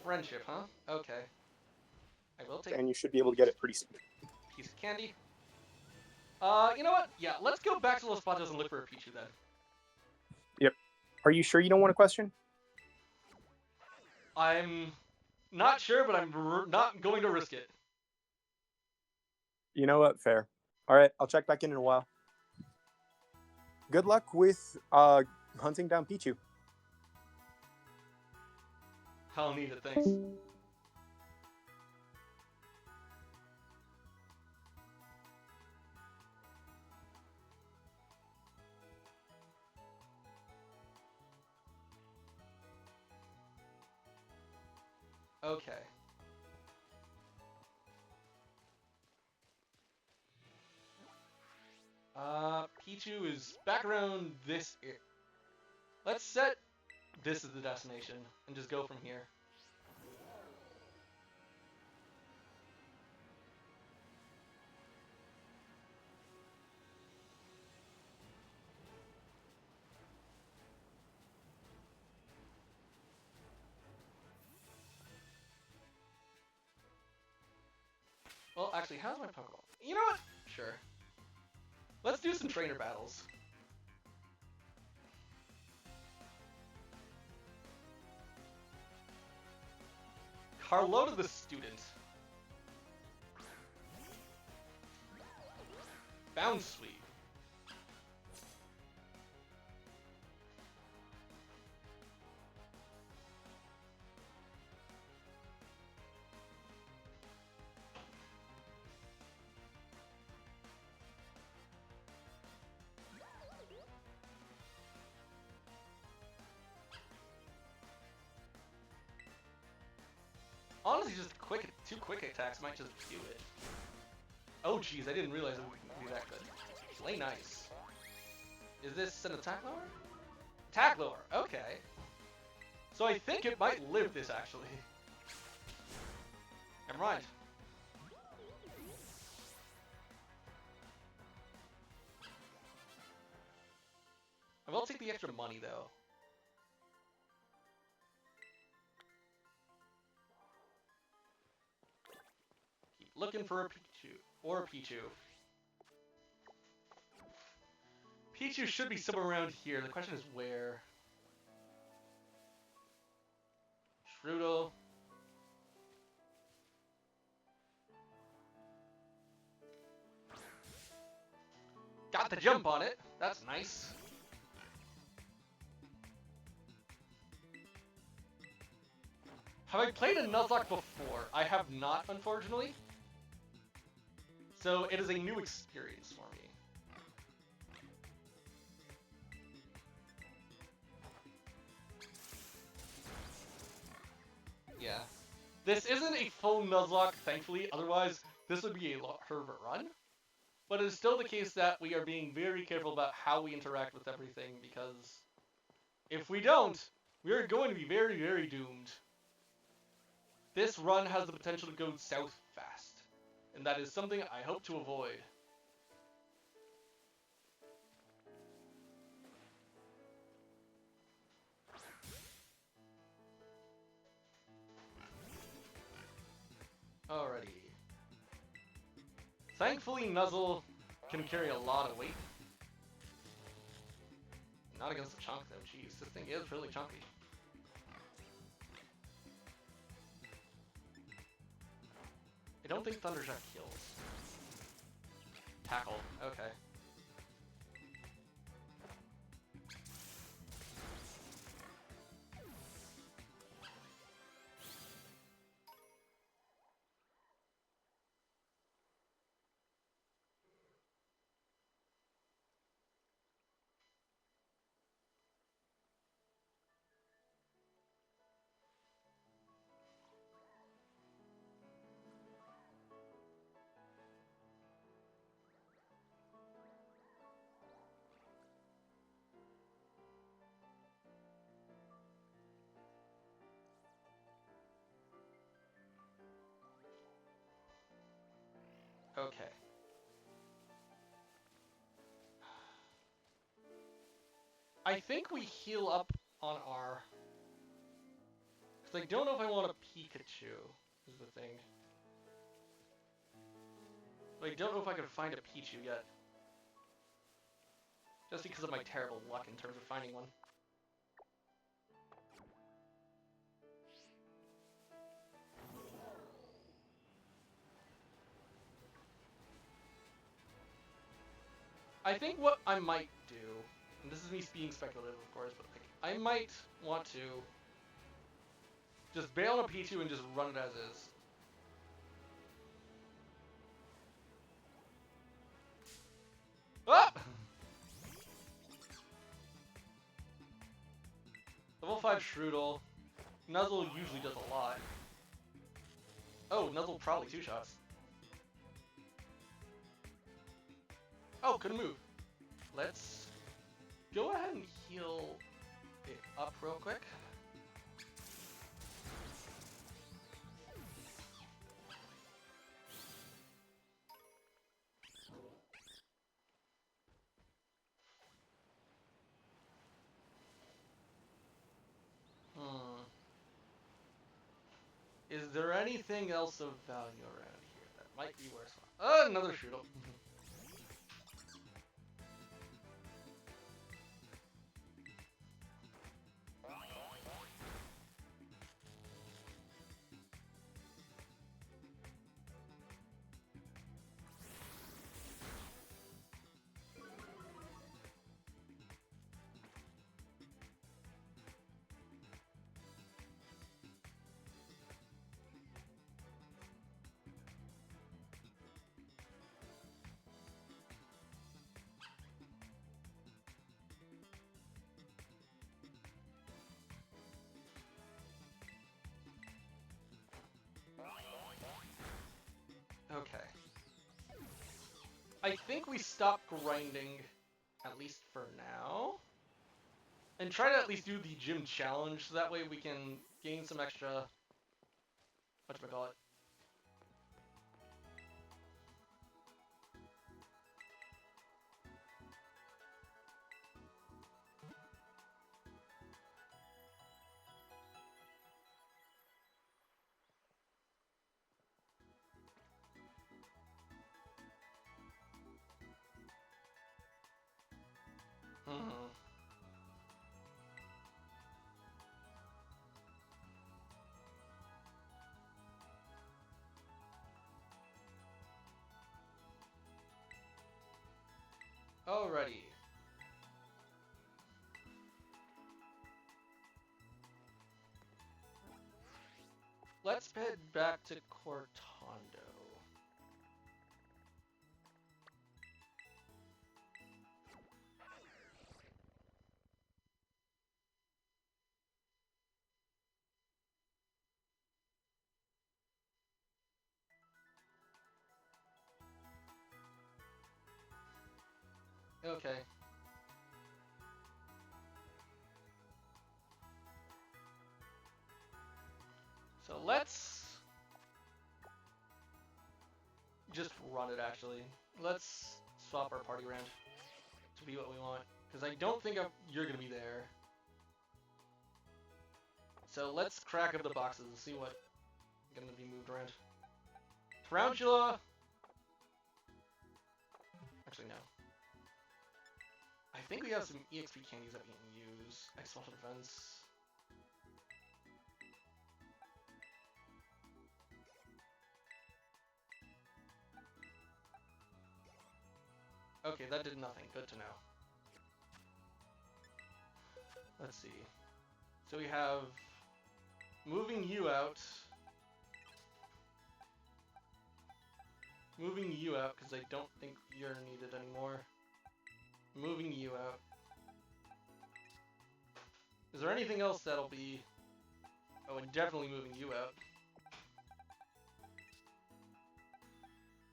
Friendship, huh? Okay. I will take And you should be able to get it pretty soon. a piece of candy. You know what? Yeah, let's go back to Los Patos and look for a Pichu then. Yep. Are you sure you don't want a question? I'm not sure, but I'm not going to risk it. You know what? Fair. All right, I'll check back in a while. Good luck with hunting down Pichu. I'll need it, thanks. Okay. Pichu is back around this area. Let's set this as the destination and just go from here. Well, actually, how's my Pokeball? You know what? Sure. Let's do some trainer battles. Carlota the student. Bounce Sweep. Honestly, just two quick attacks might just do it. Oh jeez, I didn't realize it would be that good. Play nice. Is this an attack lower? Attack lower, okay. So I think it might live this actually. Never mind. I will take the extra money though. Keep looking for a Pichu. Or a Pichu. Pichu should be somewhere around here. The question is where. Strudel. Got the jump on it. That's nice. Have I played a Nuzlocke before? I have not, unfortunately. So it is a new experience for me. Yeah. This isn't a full Nuzlocke, thankfully. Otherwise, this would be a lot harder run. But it is still the case that we are being very careful about how we interact with everything, because if we don't, we are going to be very, very doomed. This run has the potential to go south fast, and that is something I hope to avoid. Alrighty. Thankfully, Nuzzle can carry a lot of weight. Not against the chunk, though. Jeez, this thing is really chunky. I don't think Thunderjack kills. Tackle. Okay. Okay. I think we heal up on our... Because I don't know if I want a Pikachu, is the thing. But I don't know if I can find a Pichu yet. Just because of my terrible luck in terms of finding one. I think what I might do, and this is me being speculative of course, but like, I might want to just bail on a Pichu and just run it as is. Ah! Level 5 Strudel. Nuzzle usually does a lot. Oh, Nuzzle probably 2 shots. Oh, couldn't move. Let's go ahead and heal it up real quick. Is there anything else of value around here that might be worse? Another Strudel. Okay. I think we stop grinding, at least for now. And try to at least do the gym challenge, so that way we can gain some extra... whatchamacallit? Alrighty. Let's head back to Cortando. Okay. So let's just run it, actually. Let's swap our party around to be what we want. Because I don't think you're going to be there. So let's crack up the boxes and see what's going to be moved around. Tarantula! Actually, no. I think we have some EXP candies that we can use. X-Special Defense. Okay, that did nothing. Good to know. Let's see. So we have moving you out. Moving you out, because I don't think you're needed anymore. Moving you out. Is there anything else that'll be... Oh, and definitely moving you out.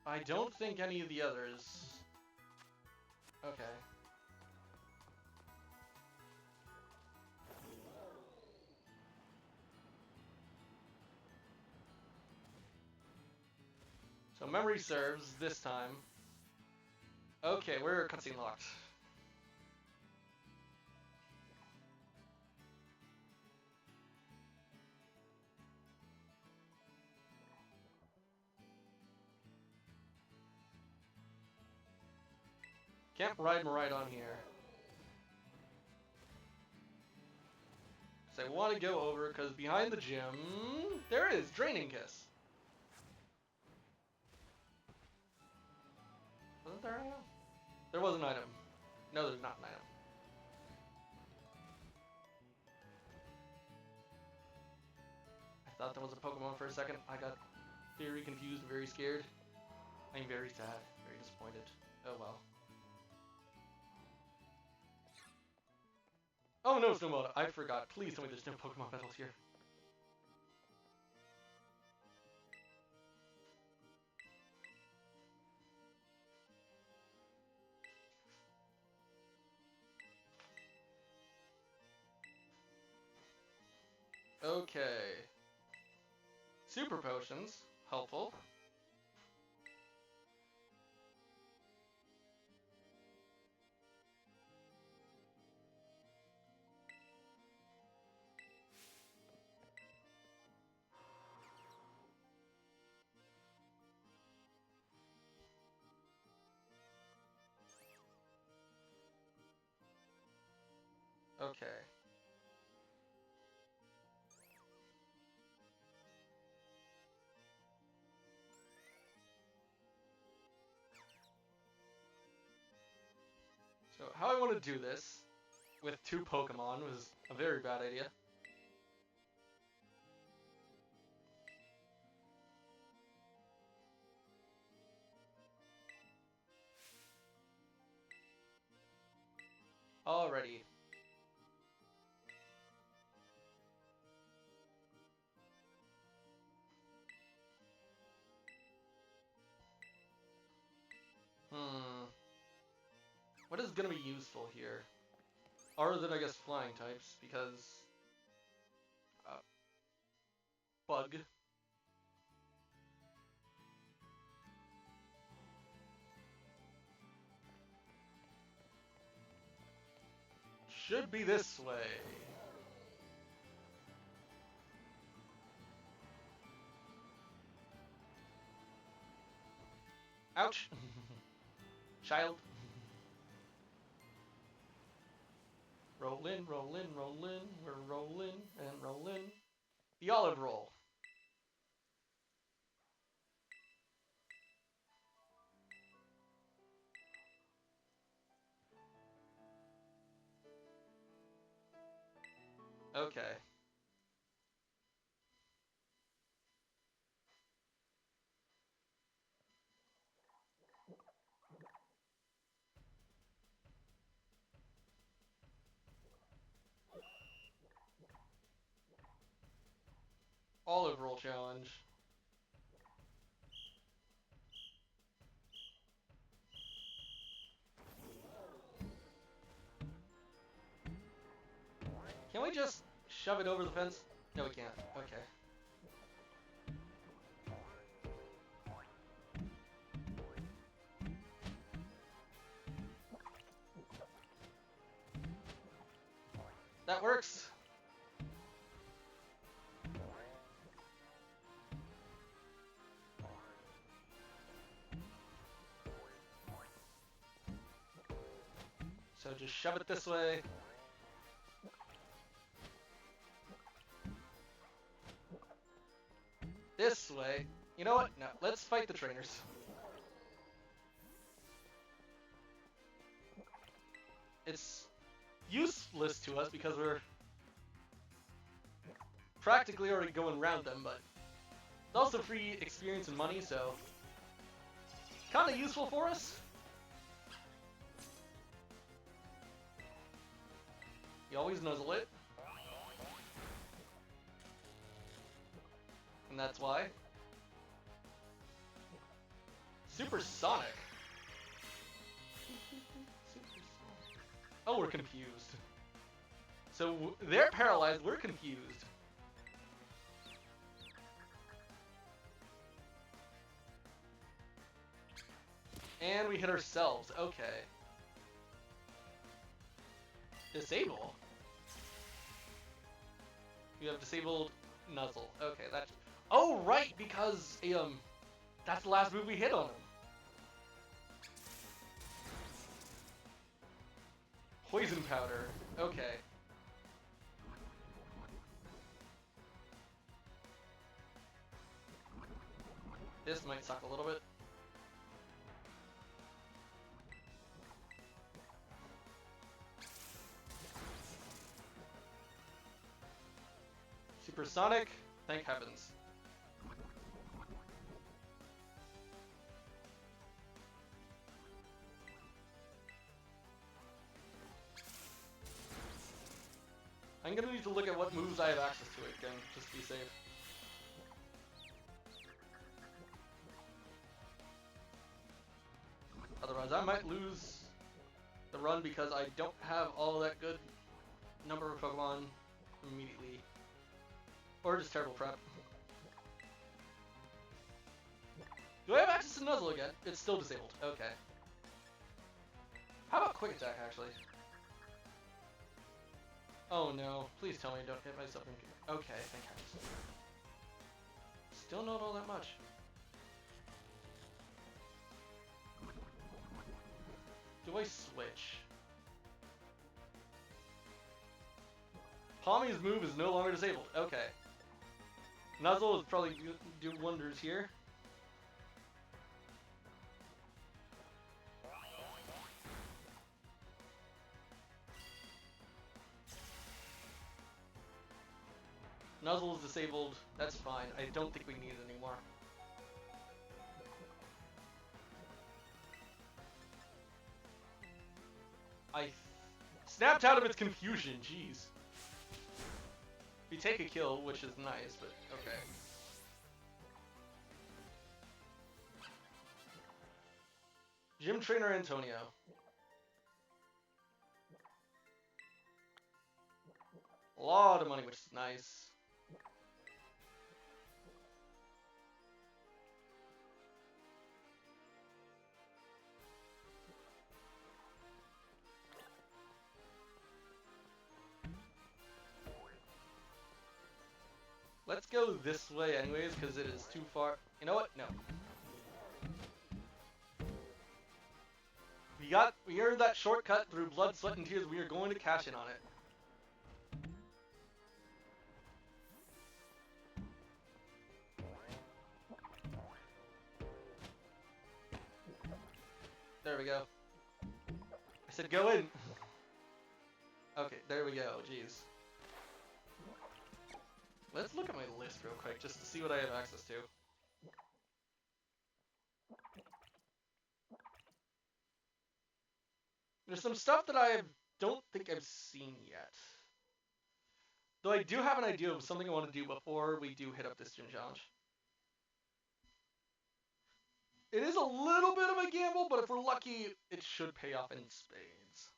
I don't think any of the others... Okay. So memory serves this time. Okay, we're cutscene locked. Can't ride Maridon here. So I want to go over, because behind the gym... There it is! Draining Kiss! Wasn't there an item? There was an item. No, there's not an item. I thought there was a Pokemon for a second. I got very confused, very scared. I'm very sad, very disappointed. Oh well. Oh no, Snowmode, I forgot. Please tell me there's no Pokemon battles here. Okay. Super Potions, helpful. Okay. So how I want to do this with two Pokemon was a very bad idea. Alrighty. What is gonna be useful here? Other than, I guess, flying types, because... Bug. Should be this way. Ouch! Child. Roll in, roll in, roll in. We're rolling and rolling. The olive roll. Okay. Olive roll challenge. Can we just shove it over the fence? No, we can't. Okay. That works. So just shove it this way. This way. You know what? No, let's fight the trainers. It's useless to us because we're practically already going around them, but it's also free experience and money, so kind of useful for us. You always nuzzle it. And that's why. Supersonic. Oh, we're confused. So they're paralyzed, we're confused. And we hit ourselves, okay. Disable? You have disabled nuzzle. Okay, that's... Oh, right, because that's the last move we hit on him. Poison powder. Okay. This might suck a little bit. Supersonic, thank heavens. I'm gonna need to look at what moves I have access to it again, just to be safe. Otherwise, I might lose the run because I don't have all that good number of Pokemon immediately. Or just terrible prep. Do I have access to Nuzzle again? It's still disabled. Okay. How about Quick Attack, actually? Oh no. Please tell me I don't hit myself in... Okay, thank heavens. Still not all that much. Do I switch? Palmy's move is no longer disabled. Okay. Nuzzle is probably do wonders here. Nuzzle is disabled. That's fine. I don't think we need it anymore. I snapped out of its confusion. Jeez. We take a kill, which is nice, but okay. Gym Trainer Antonio. A lot of money, which is nice. Let's go this way anyways, because it is too far. You know what? No. We earned that shortcut through blood, sweat, and tears. We are going to cash in on it. There we go. I said go in. Okay, there we go. Jeez. Let's look at my list real quick just to see what I have access to. There's some stuff that I don't think I've seen yet. Though I do have an idea of something I want to do before we do hit up this gym challenge. It is a little bit of a gamble, but if we're lucky, it should pay off in spades.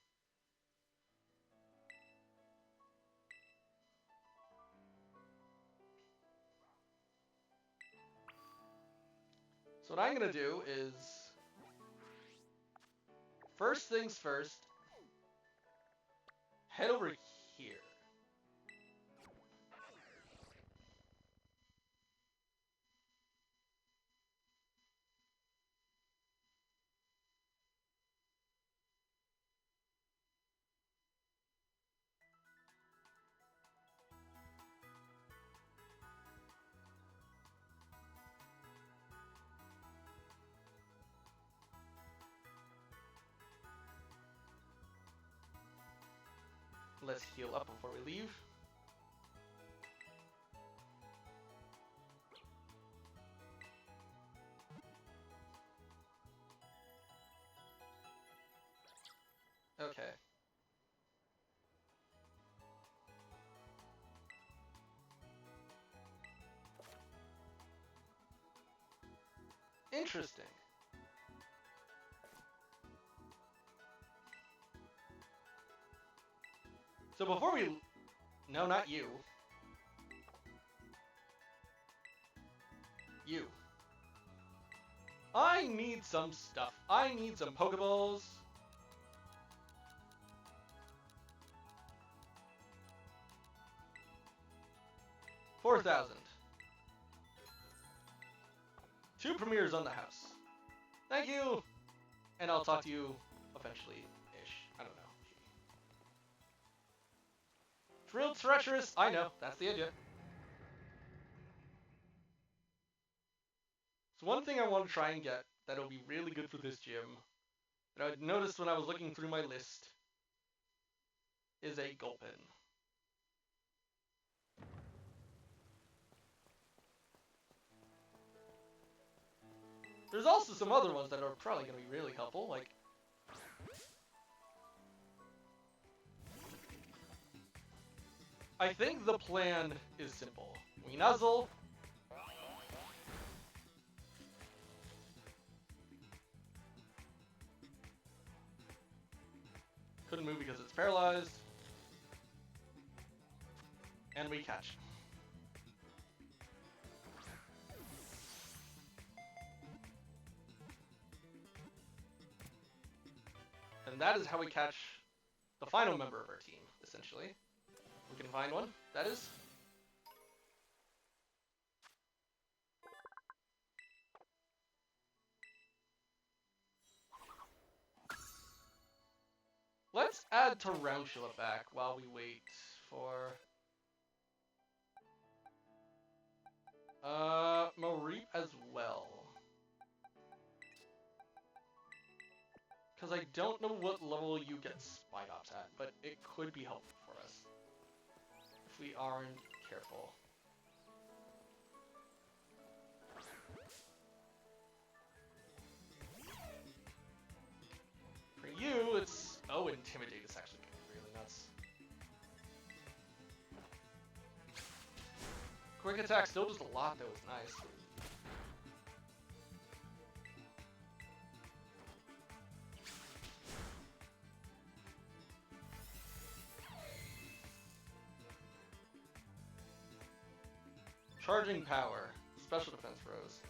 So what I'm going to do is... First things first, head over here. Let's heal up before we leave. Okay. Interesting. So before we... No, not you. You. I need some stuff. I need some Pokeballs. $4,000. 2 premieres on the house. Thank you! And I'll talk to you eventually-ish. I don't know. Drilled treacherous. I know. That's the idea. So one thing I want to try and get that'll be really good for this gym that I noticed when I was looking through my list is a Gulpin. There's also some other ones that are probably going to be really helpful, like... I think the plan is simple. We nuzzle. Couldn't move because it's paralyzed. And we catch. And that is how we catch the final member of our team, essentially. We can find one, that is. Let's add Tarantula back while we wait for... Mareep as well. Because I don't know what level you get Spidops at, but it could be helpful for us. If we aren't careful. For you, it's... Oh, Intimidate is actually really nuts. Quick Attack still does a lot, though. It's nice. Charging Power. Special Defense Rose.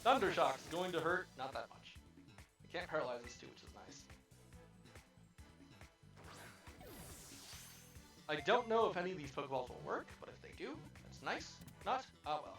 Thundershock's going to hurt, not that much. It can't paralyze us too, which is nice. I don't know if any of these Pokeballs will work, but if they do, that's nice. Not? Ah well.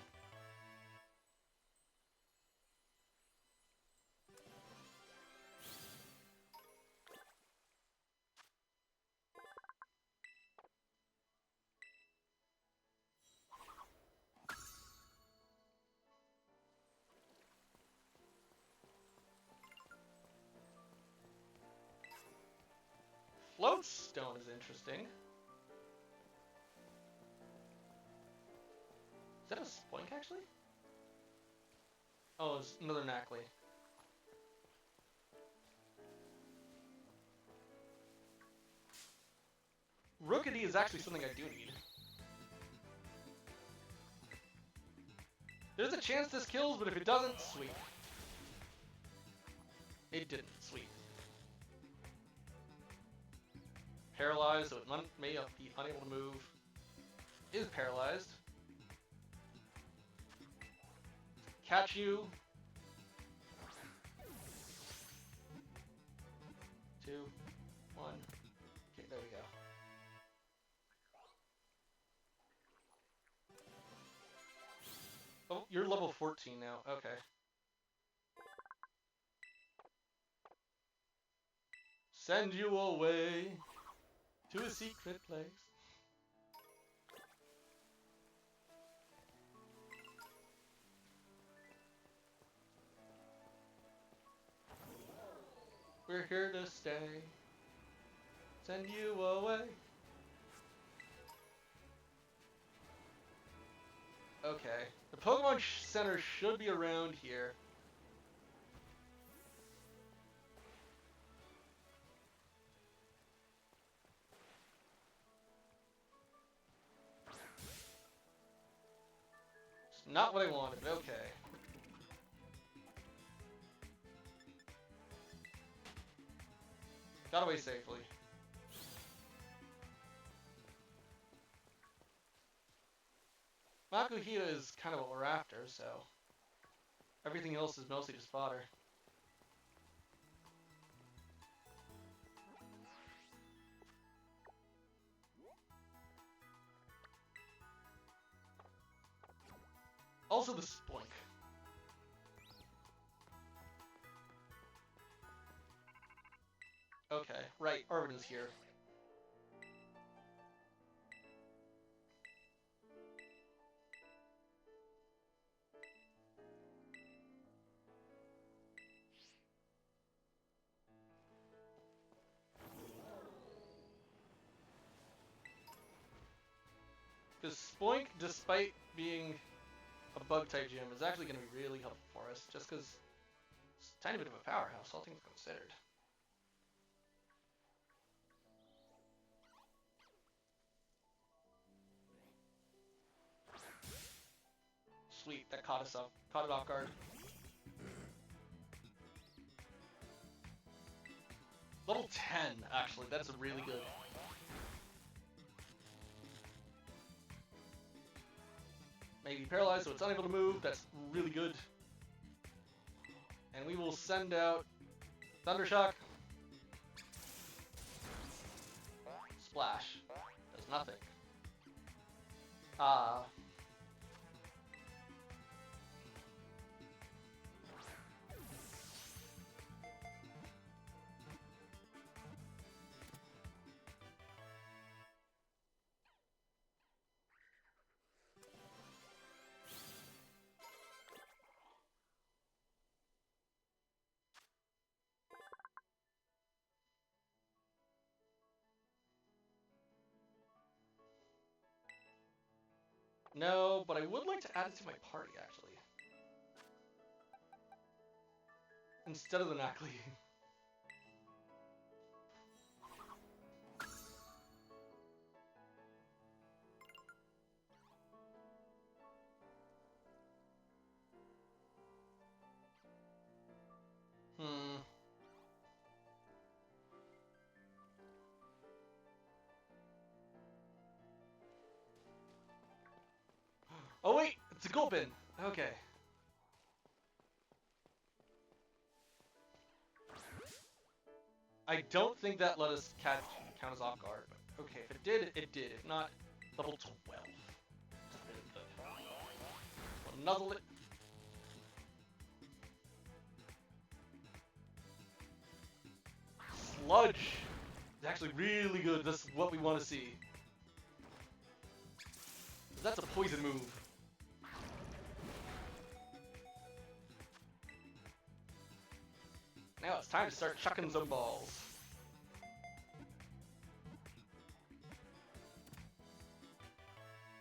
Floatstone is interesting. Is that a Spoink, actually? Oh, it's another Knackley. Rookity is actually something I do need. There's a chance this kills, but if it doesn't, sweet. It didn't, sweet. Paralyzed, so it may be unable to move. Is paralyzed. Catch you. 2, 1. Okay, there we go. Oh, you're level 14 now. Okay. Send you away to a secret place. We're here to stay. Send you away. Okay. The Pokemon Center should be around here. It's not what I wanted, but okay. Got away safely. Makuhita is kind of what we're after, so everything else is mostly just fodder. Also the Splink. Okay, right, Arvin is here. Because Spoink, despite being a bug-type gym, is actually going to be really helpful for us, just because it's a tiny bit of a powerhouse, all things considered. Sweet, that caught us up. Caught it off guard. Level 10, actually, that's really good. Maybe paralyzed so it's unable to move, that's really good. And we will send out Thundershock. Splash. Does nothing. No, but I would like to add it to my party, actually. Instead of the Nacli. Oh wait, it's a Gulpin. Okay. I don't think that let us count us off guard, but okay, if it did, it did. If not, level 12. That's really good. We'll nuzzle it. Sludge is actually really good. That's what we want to see. That's a poison move. Now it's time to start chucking some balls.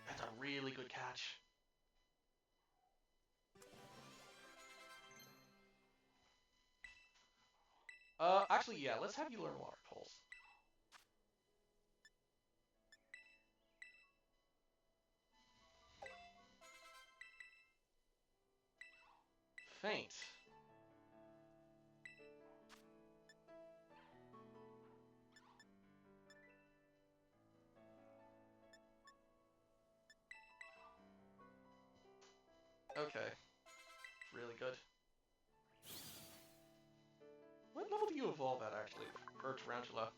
That's a really good catch. Actually, yeah, let's have you learn Water Pulse. Faint. Okay. Really good. What level do you evolve at, actually, for Tarantula?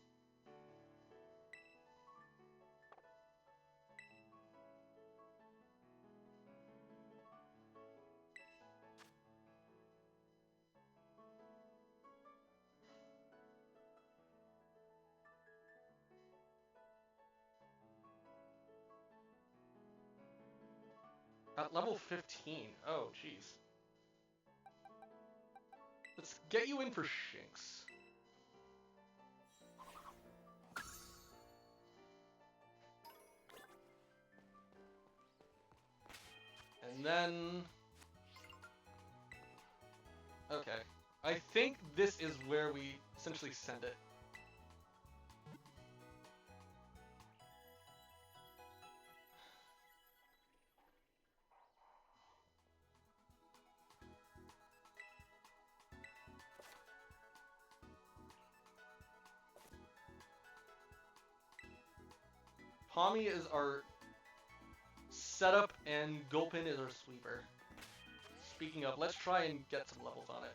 At level 15. Oh, jeez. Let's get you in for Shinx. And then... Okay. I think this is where we essentially send it. Pommy is our setup and Gulpin is our sweeper. Speaking of, let's try and get some levels on it.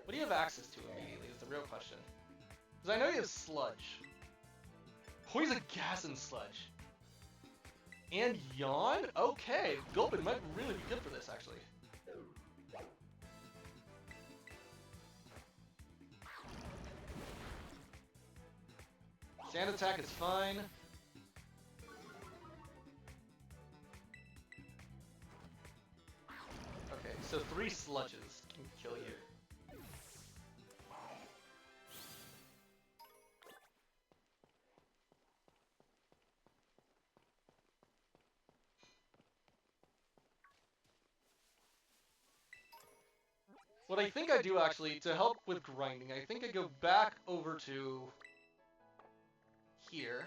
What do you have access to immediately is the real question. Because I know you have Sludge. Poison Gas and Sludge. And Yawn? Okay, Gulpin might really be good for this, actually. Sand Attack is fine. Okay, so 3 Sludges can kill you. What I think I do actually, to help with grinding, I think I go back over to here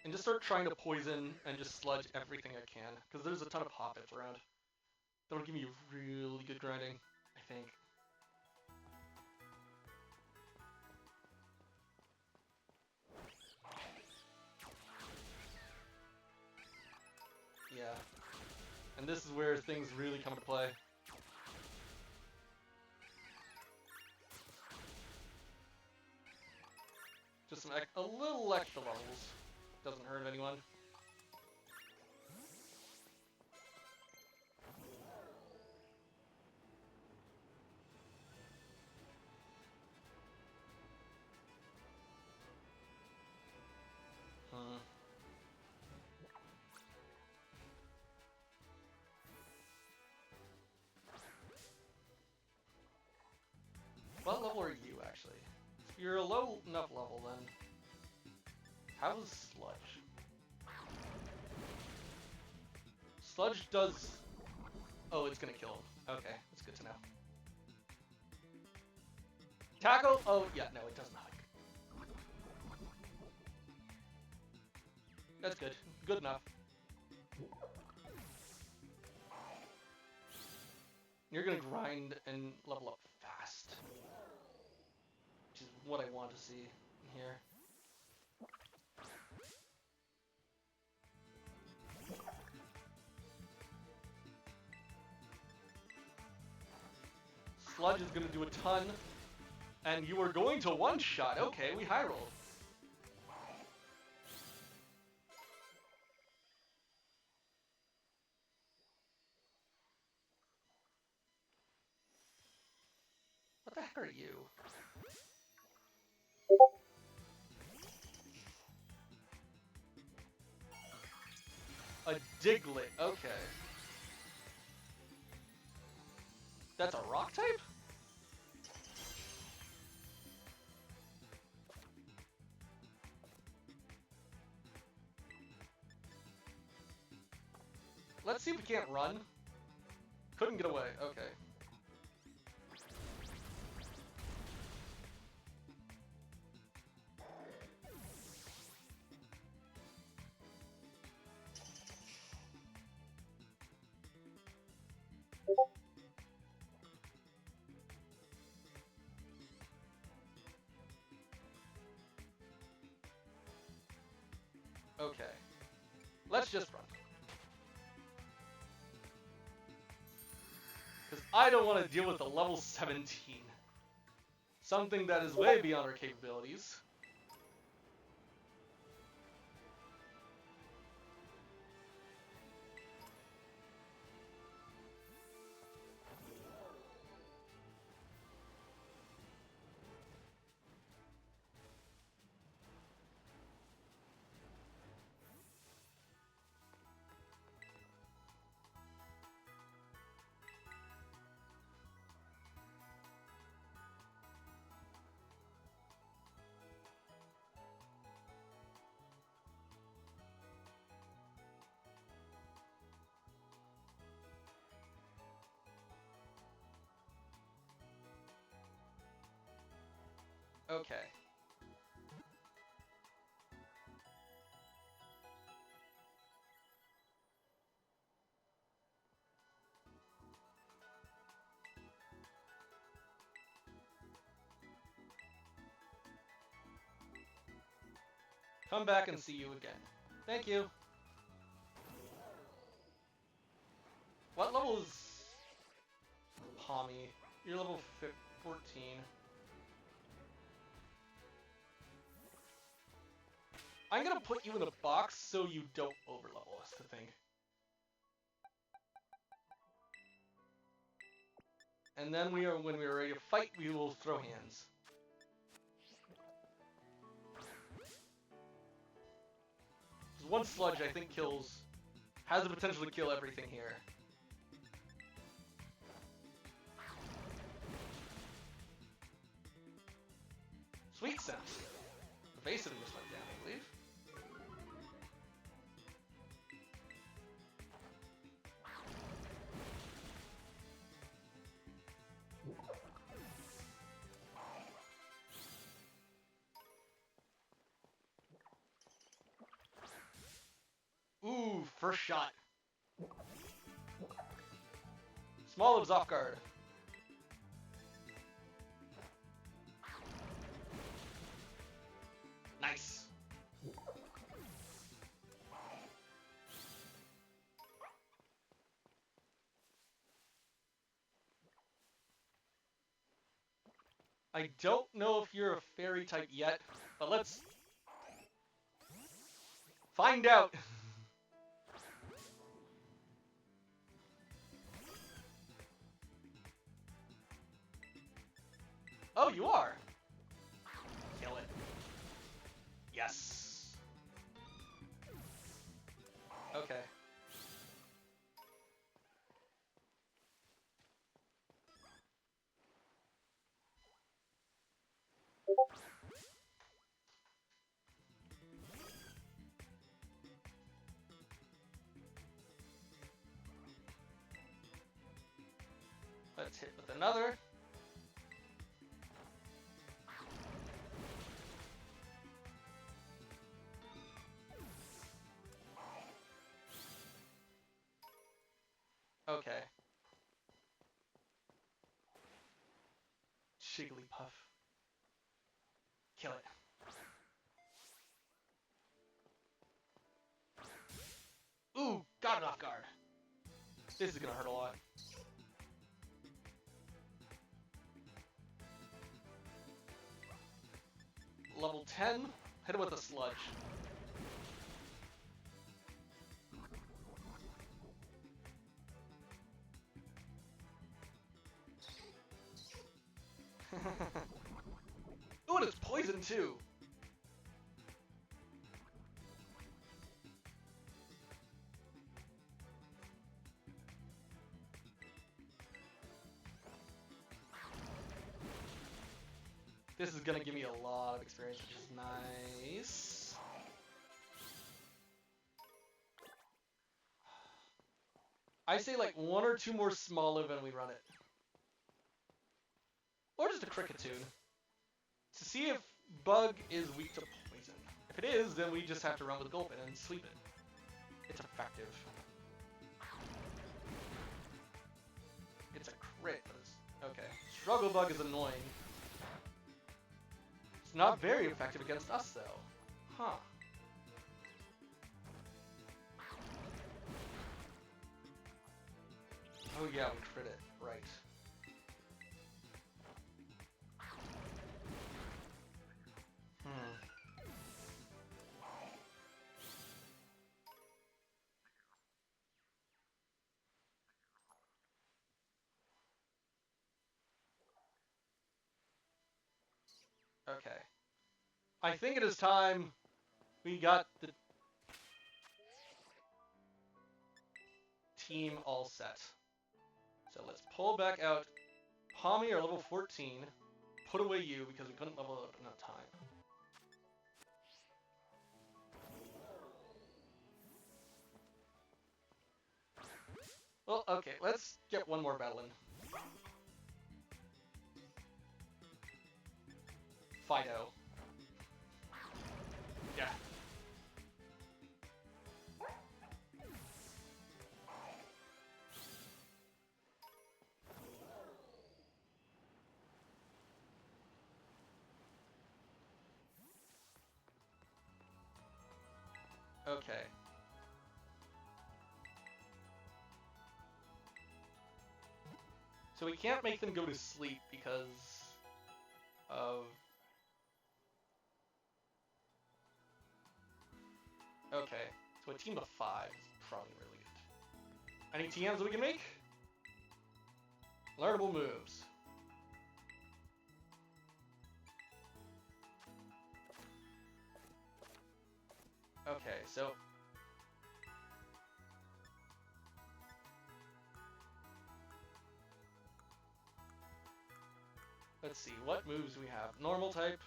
and just start trying to poison and just sludge everything I can, because there's a ton of hoppets around. That'll give me really good grinding, I think. Yeah. And this is where things really come into play. Just some a little extra levels. Doesn't hurt anyone. What level are you, actually? If you're a low enough level, then... How's Sludge? Sludge does... Oh, it's gonna kill him. Okay, that's good to know. Tackle? Oh, yeah, no, it does not. That's good. Good enough. You're gonna grind and level up fast. Which is what I want to see in here. Sludge is gonna do a ton. And you are going to one-shot. Okay, we high rolled. What the heck are you? A Diglett, okay. That's a rock type? Let's see if we can't run. Couldn't get away, okay. Okay. Let's just run. Because I don't want to deal with a level 17. Something that is way beyond our capabilities. Okay. Come back and see you again. Thank you. What level is Pommy? You're level 14. I'm gonna put you in a box so you don't overlevel us, I think. And then when we are ready to fight, we will throw hands. Because one sludge, I think, has the potential to kill everything here. Sweet sense. Evasiveness went down, I believe. Ooh, first shot. Small lives off guard. Nice. I don't know if you're a fairy type yet, but let's find out. Oh, you are. Kill it. Yes. Okay. Let's hit with another. Okay. Jigglypuff. Kill it. Ooh, got it off guard. This is gonna hurt a lot. Level 10, hit it with a sludge. Ooh, and it's poison too. This is gonna give me a lot of experience, which is nice. I say like 1 or 2 more small live and we run it. Or just a Cricketune. To see if Bug is weak to poison. If it is, then we just have to run with Gulpin and sleep it. It's effective. It's a crit, but it's... okay. Struggle Bug is annoying. It's not very effective against us, though. Huh. Oh yeah, we crit it. Right. Okay. I think it is time we got the team all set. So let's pull back out Pommy, our level 14. Put away you because we couldn't level up enough time. Well, okay, let's get one more battle in. Fido. Yeah. Okay. So we can't make them go to sleep because of... Okay, so a team of 5 is probably really good. Any TMs that we can make? Learnable moves. Okay, so... Let's see, what moves do we have? Normal type.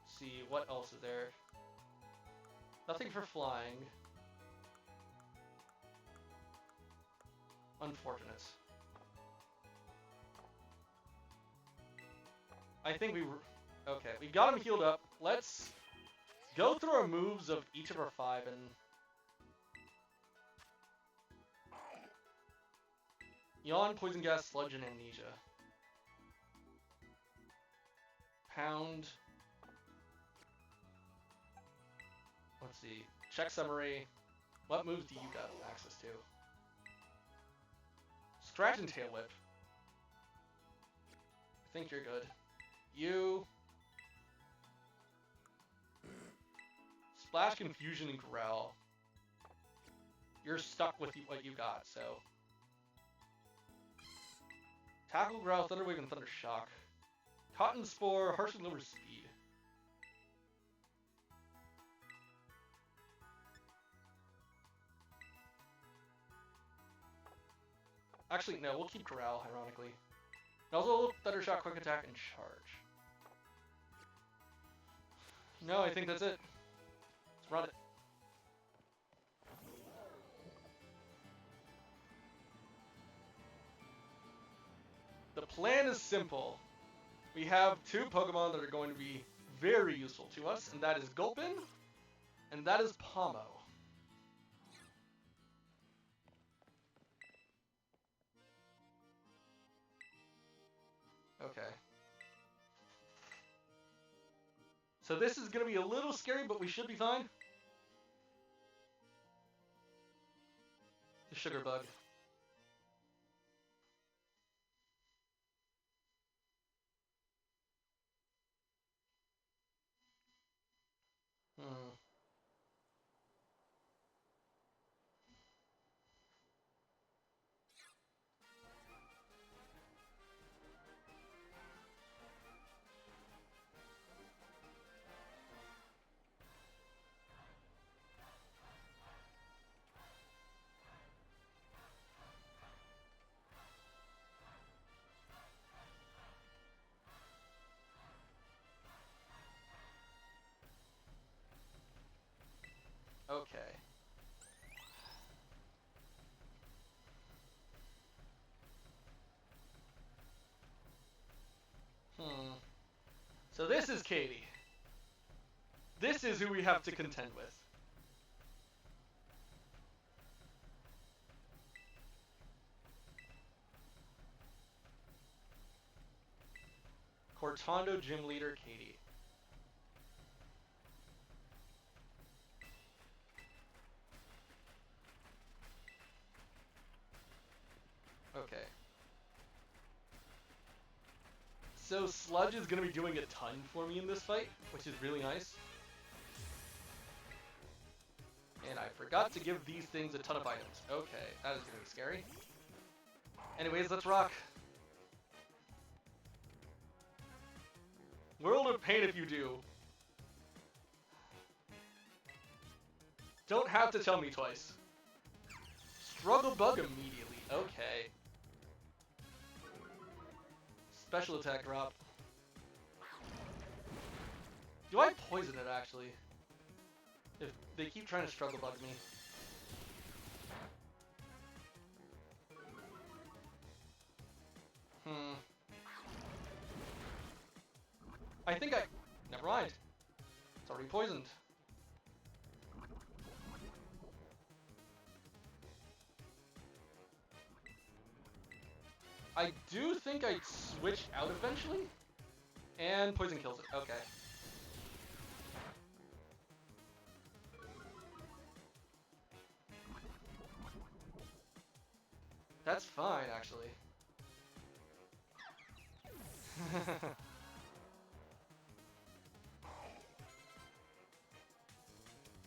Let's see, what else is there? Nothing for flying. Unfortunate. I think we were... Okay, we've got him healed up. Let's go through our moves of each of our 5 and... Yawn, Poison Gas, Sludge, and Amnesia. Pound. Let's see. Check summary. What moves do you got access to? Scratch and Tail Whip. I think you're good. You. Splash, Confusion, and Growl. You're stuck with what you got, so... Tackle, Growl, Thunder Wave, and Thunder Shock. Cotton Spore, harshly lowers speed. Actually, no, we'll keep Growl, ironically. And also, Thunder Shock, Quick Attack, and Charge. No, I think that's it. Let's run it. The plan is simple. We have 2 Pokemon that are going to be very useful to us, and that is Gulpin, and that is Pomo. Okay. So this is going to be a little scary, but we should be fine. The Sugar Bug. Hmm. Okay. Hmm. So this is Katie. This is who we have to contend with. Cortando Gym Leader Katie. Okay. So Sludge is going to be doing a ton for me in this fight, which is really nice. And I forgot to give these things a ton of items. Okay, that is going to be scary. Anyways, let's rock. World of Pain if you do. Don't have to tell me twice. Struggle Bug immediately. Okay. Special attack drop. Do I poison it, actually? If they keep trying to struggle bug me. I think I... Never mind. It's already poisoned. I do think I'd switch out eventually. And poison kills it. Okay. That's fine, actually.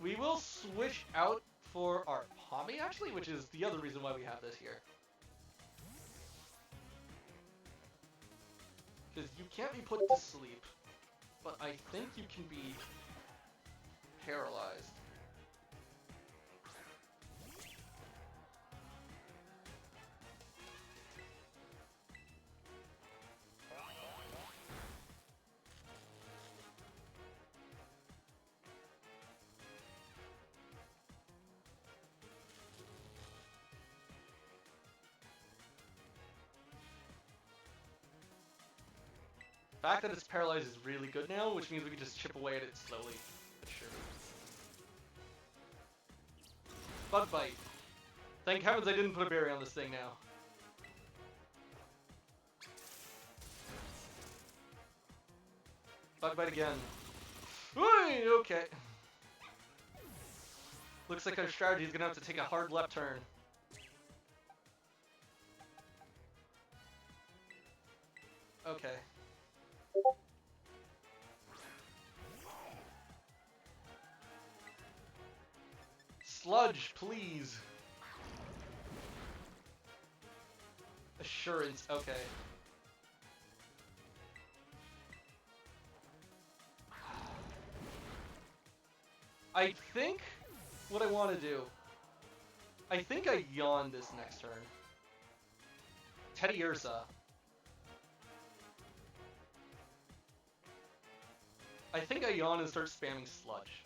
We will switch out for our Pommy, actually, which is the other reason why we have this here. Because you can't be put to sleep, but I think you can be paralyzed. The fact that it's paralyzed is really good now, which means we can just chip away at it slowly, but surely. Bug bite. Thank heavens I didn't put a berry on this thing now. Bug bite again. Whee! Okay. Looks like our strategy is gonna have to take a hard left turn. Okay. Sludge, please. Assurance, okay. I think what I want to do, I think I yawn this next turn. Teddy Ursa. I think I yawn and start spamming Sludge.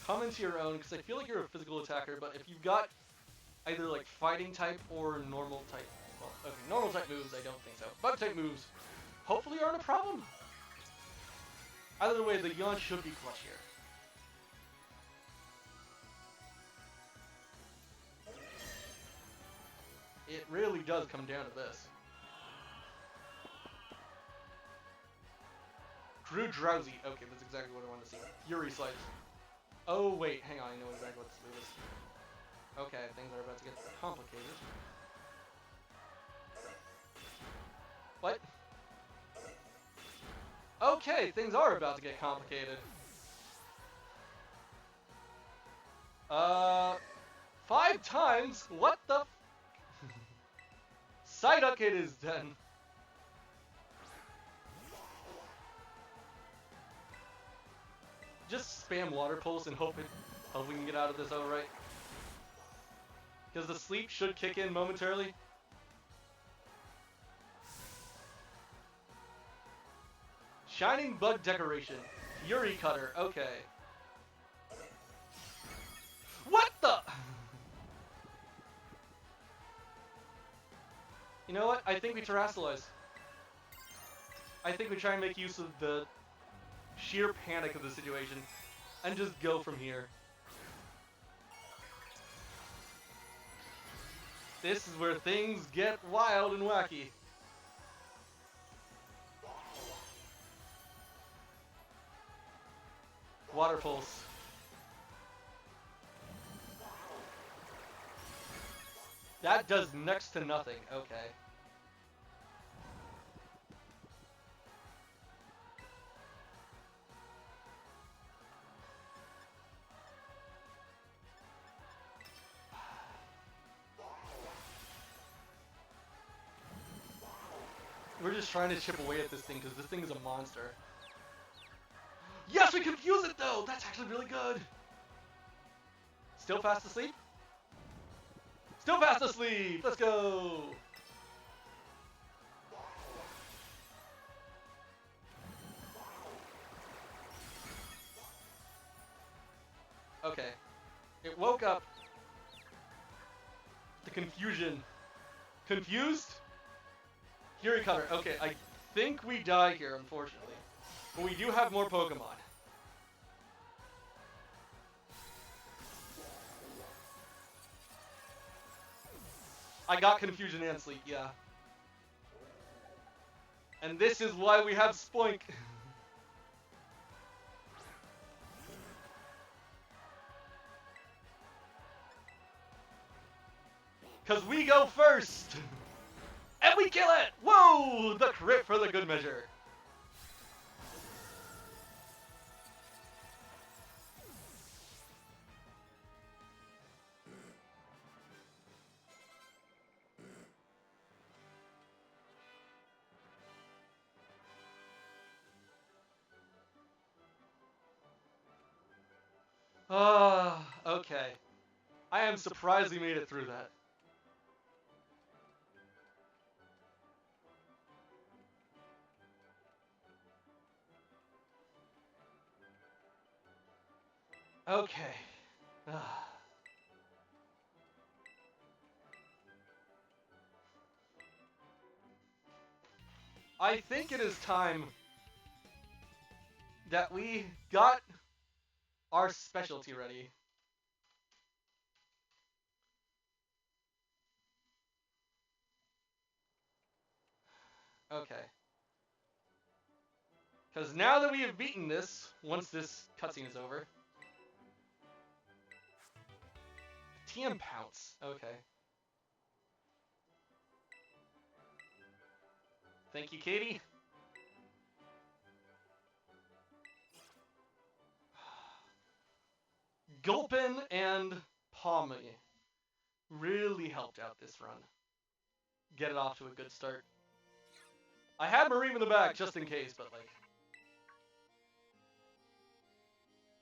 Come into your own, because I feel like you're a physical attacker, but if you've got either like fighting type or normal type, well, okay, normal type moves, I don't think so. Bug type moves, hopefully aren't a problem. Either way, the yawn should be clutch here. It really does come down to this. Drew Drowsy. Okay, that's exactly what I want to see. Fury Slice. Oh, wait, hang on, I know exactly what this move is. Okay, things are about to get complicated. What? Okay, things are about to get complicated. 5 times? What the f- Psyduck it is then. Just spam Water Pulse and hope we can get out of this alright. Because the sleep should kick in momentarily. Shining Bug Decoration. Fury Cutter. Okay. What the? You know what? I think we Terrasilize. I think we try and make use of the sheer panic of the situation and just go from here. This is where things get wild and wacky. Water Pulse. That does next to nothing. Okay. We're just trying to chip away at this thing because this thing is a monster. Yes, we confuse it though! That's actually really good! Still fast asleep? Still fast asleep! Let's go! Okay. It woke up The confusion. Confused? Fury Cutter. Okay, I think we die here, unfortunately. But we do have more Pokemon. I got Confusion and Sleep, yeah. And this is why we have Spoink. Because we go first! And we kill it! Whoa! The crit for the good measure. Okay. I am surprised we made it through that. Okay. I think it is time that we got our specialty ready. Okay. Because now that we have beaten this, once this cutscene is over... TM Pounce. Okay. Thank you, Katie. Gulpin and Palmy really helped out this run. Get it off to a good start. I had Mareem in the back just in case, but like...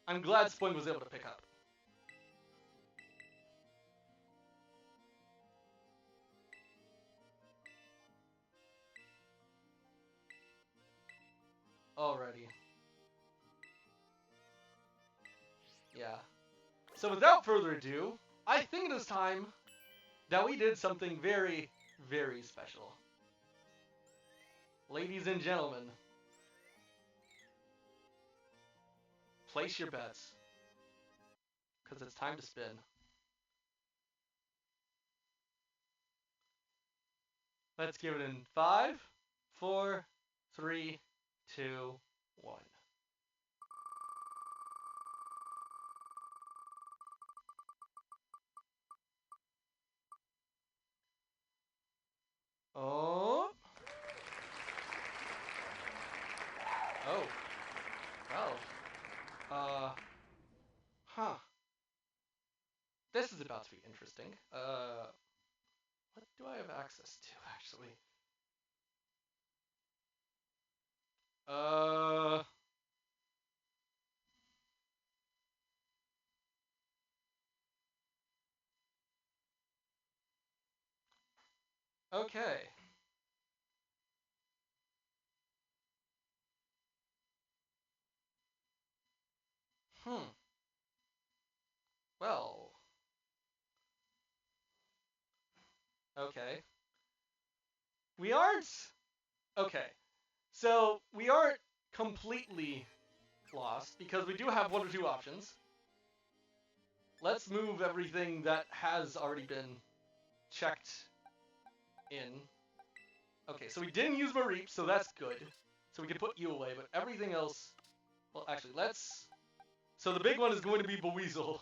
I'm glad Spoink was able to pick up. Alrighty. Yeah. So without further ado, I think it is time that we did something very, very special. Ladies and gentlemen, place your bets. Because it's time to spin. Let's give it in 5, 4, 3, 2, 1. Oh. Oh. Well. Huh. This is about to be interesting. What do I have access to, actually? Okay. Well. Okay. We aren't... Okay. So, we aren't completely lost, because we do have 1 or 2 options. Let's move everything that has already been checked in. Okay, so we didn't use Mareep, so that's good. So we can put you away, but everything else... Well, actually, let's... So the big one is going to be Buizel.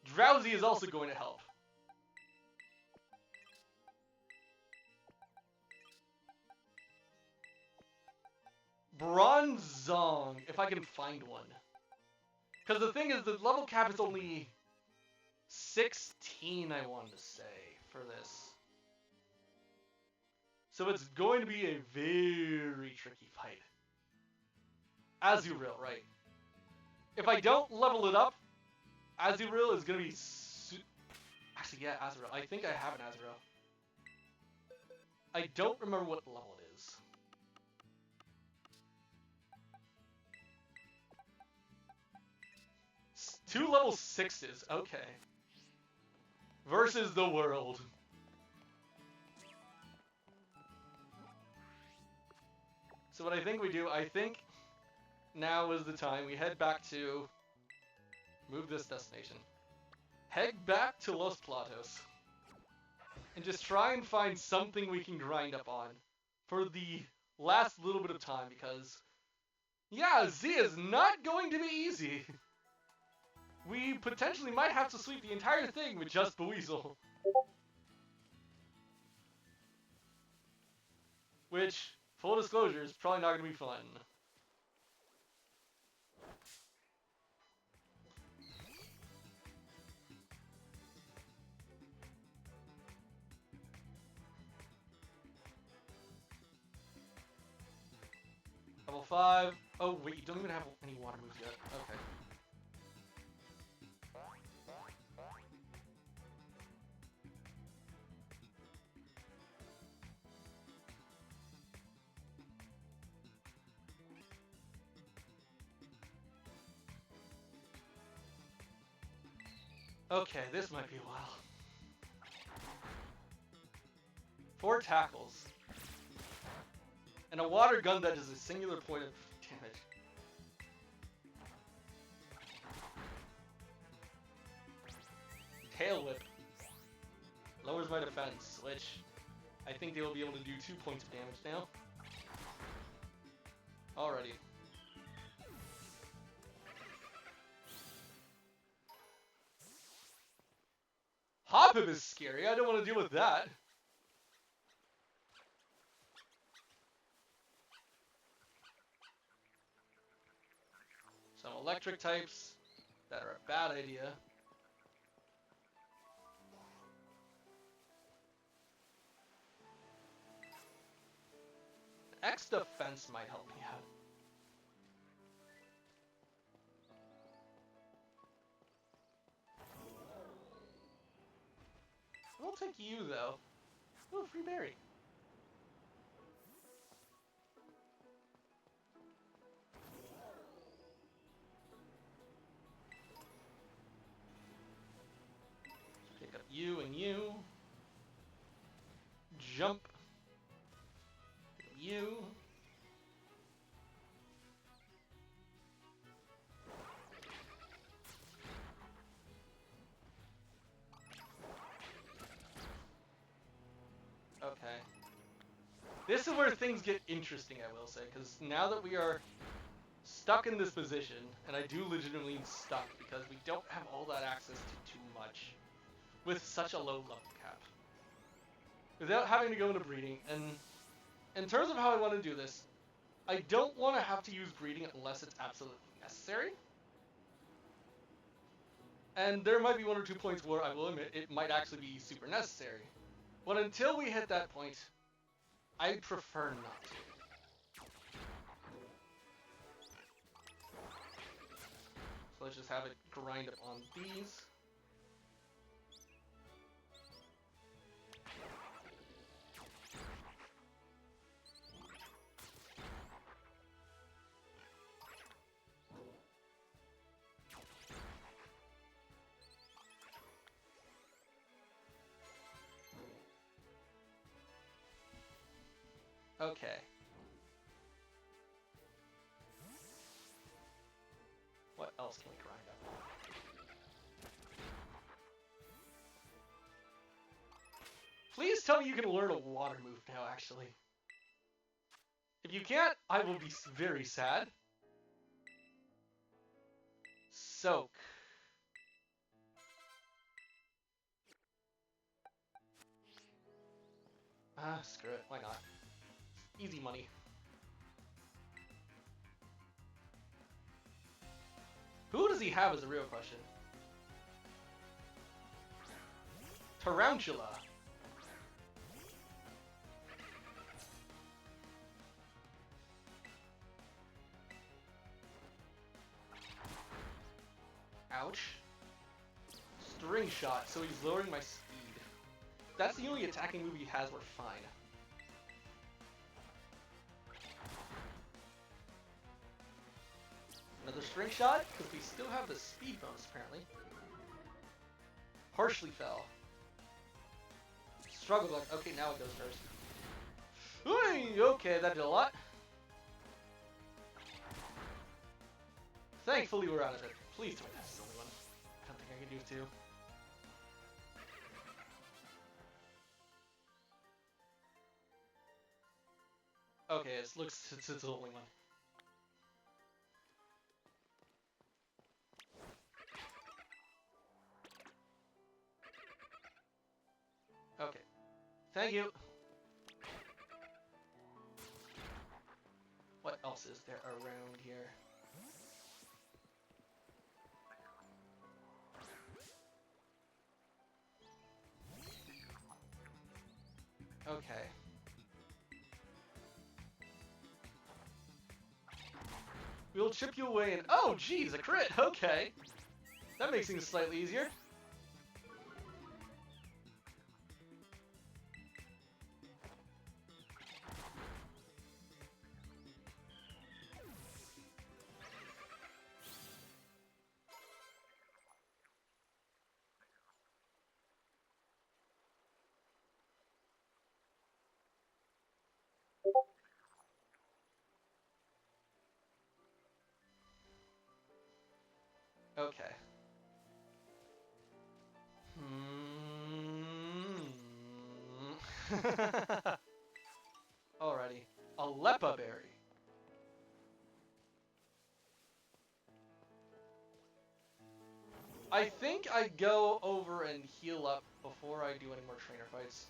Drowsy is also going to help. Bronzong, if I can find one. Because the thing is, the level cap is only 16, I want to say, for this. So it's going to be a very tricky fight. Azurill, right. If I don't level it up, Azurill is going to be... Actually, yeah, Azurill. I think I have an Azurill. I don't remember what level it is. Two level 6s, okay. versus the world. So what I think we do, I think now is the time we head back to... Move this destination. Head back to Los Platos. And just try and find something we can grind up on for the last little bit of time, because... Yeah, Z is not going to be easy. We potentially might have to sweep the entire thing with just Buizel. Which, full disclosure, is probably not going to be fun. Level 5. Oh, wait, you don't even have any water moves yet. Okay. Okay, this might be a while. 4 tackles. And a water gun that does a singular point of damage. Tail Whip. Lowers my defense, which I think they will be able to do 2 points of damage now. Alrighty. Hoppip is scary, I don't want to deal with that. Some electric types that are a bad idea. X defense might help me out. We'll take you though. Ooh, free berry. Pick up you and you. Jump. Pick up you. Okay. This is where things get interesting, I will say, because now that we are stuck in this position, and I do legitimately mean stuck, because we don't have all that access to too much with such a low level cap. Without having to go into breeding, and in terms of how I want to do this, I don't want to have to use breeding unless it's absolutely necessary. And there might be 1 or 2 points where I will admit it might actually be super necessary. But until we hit that point, I prefer not to. So let's just have it grind up on these. Okay. What else can we grind up? Please tell me you can learn a water move now, actually. If you can't, I will be very sad. Soak. Ah, screw it. Why not? Easy money. Who does he have is a real question. Tarantula. Ouch. String shot, so he's lowering my speed. That's the only attacking move he has, we're fine. Another string shot, because we still have the speed bonus, apparently. Harshly fell. struggle. Like, okay, now it goes first. Okay, that did a lot. Thankfully, we're out of it. Please tell me that's the only one. I don't think I can do two. Okay, it looks it's the only one. Okay. Thank you. What else is there around here? Okay. We'll chip you away and oh geez, a crit, okay. That makes things slightly easier. Okay. Alrighty. A Lepa berry. I think I go over and heal up before I do any more trainer fights.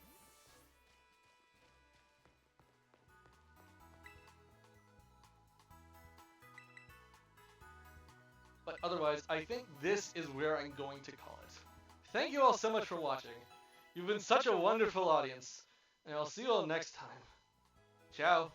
But otherwise, I think this is where I'm going to call it. Thank you all so much for watching. You've been such a wonderful audience, and I'll see you all next time. Ciao.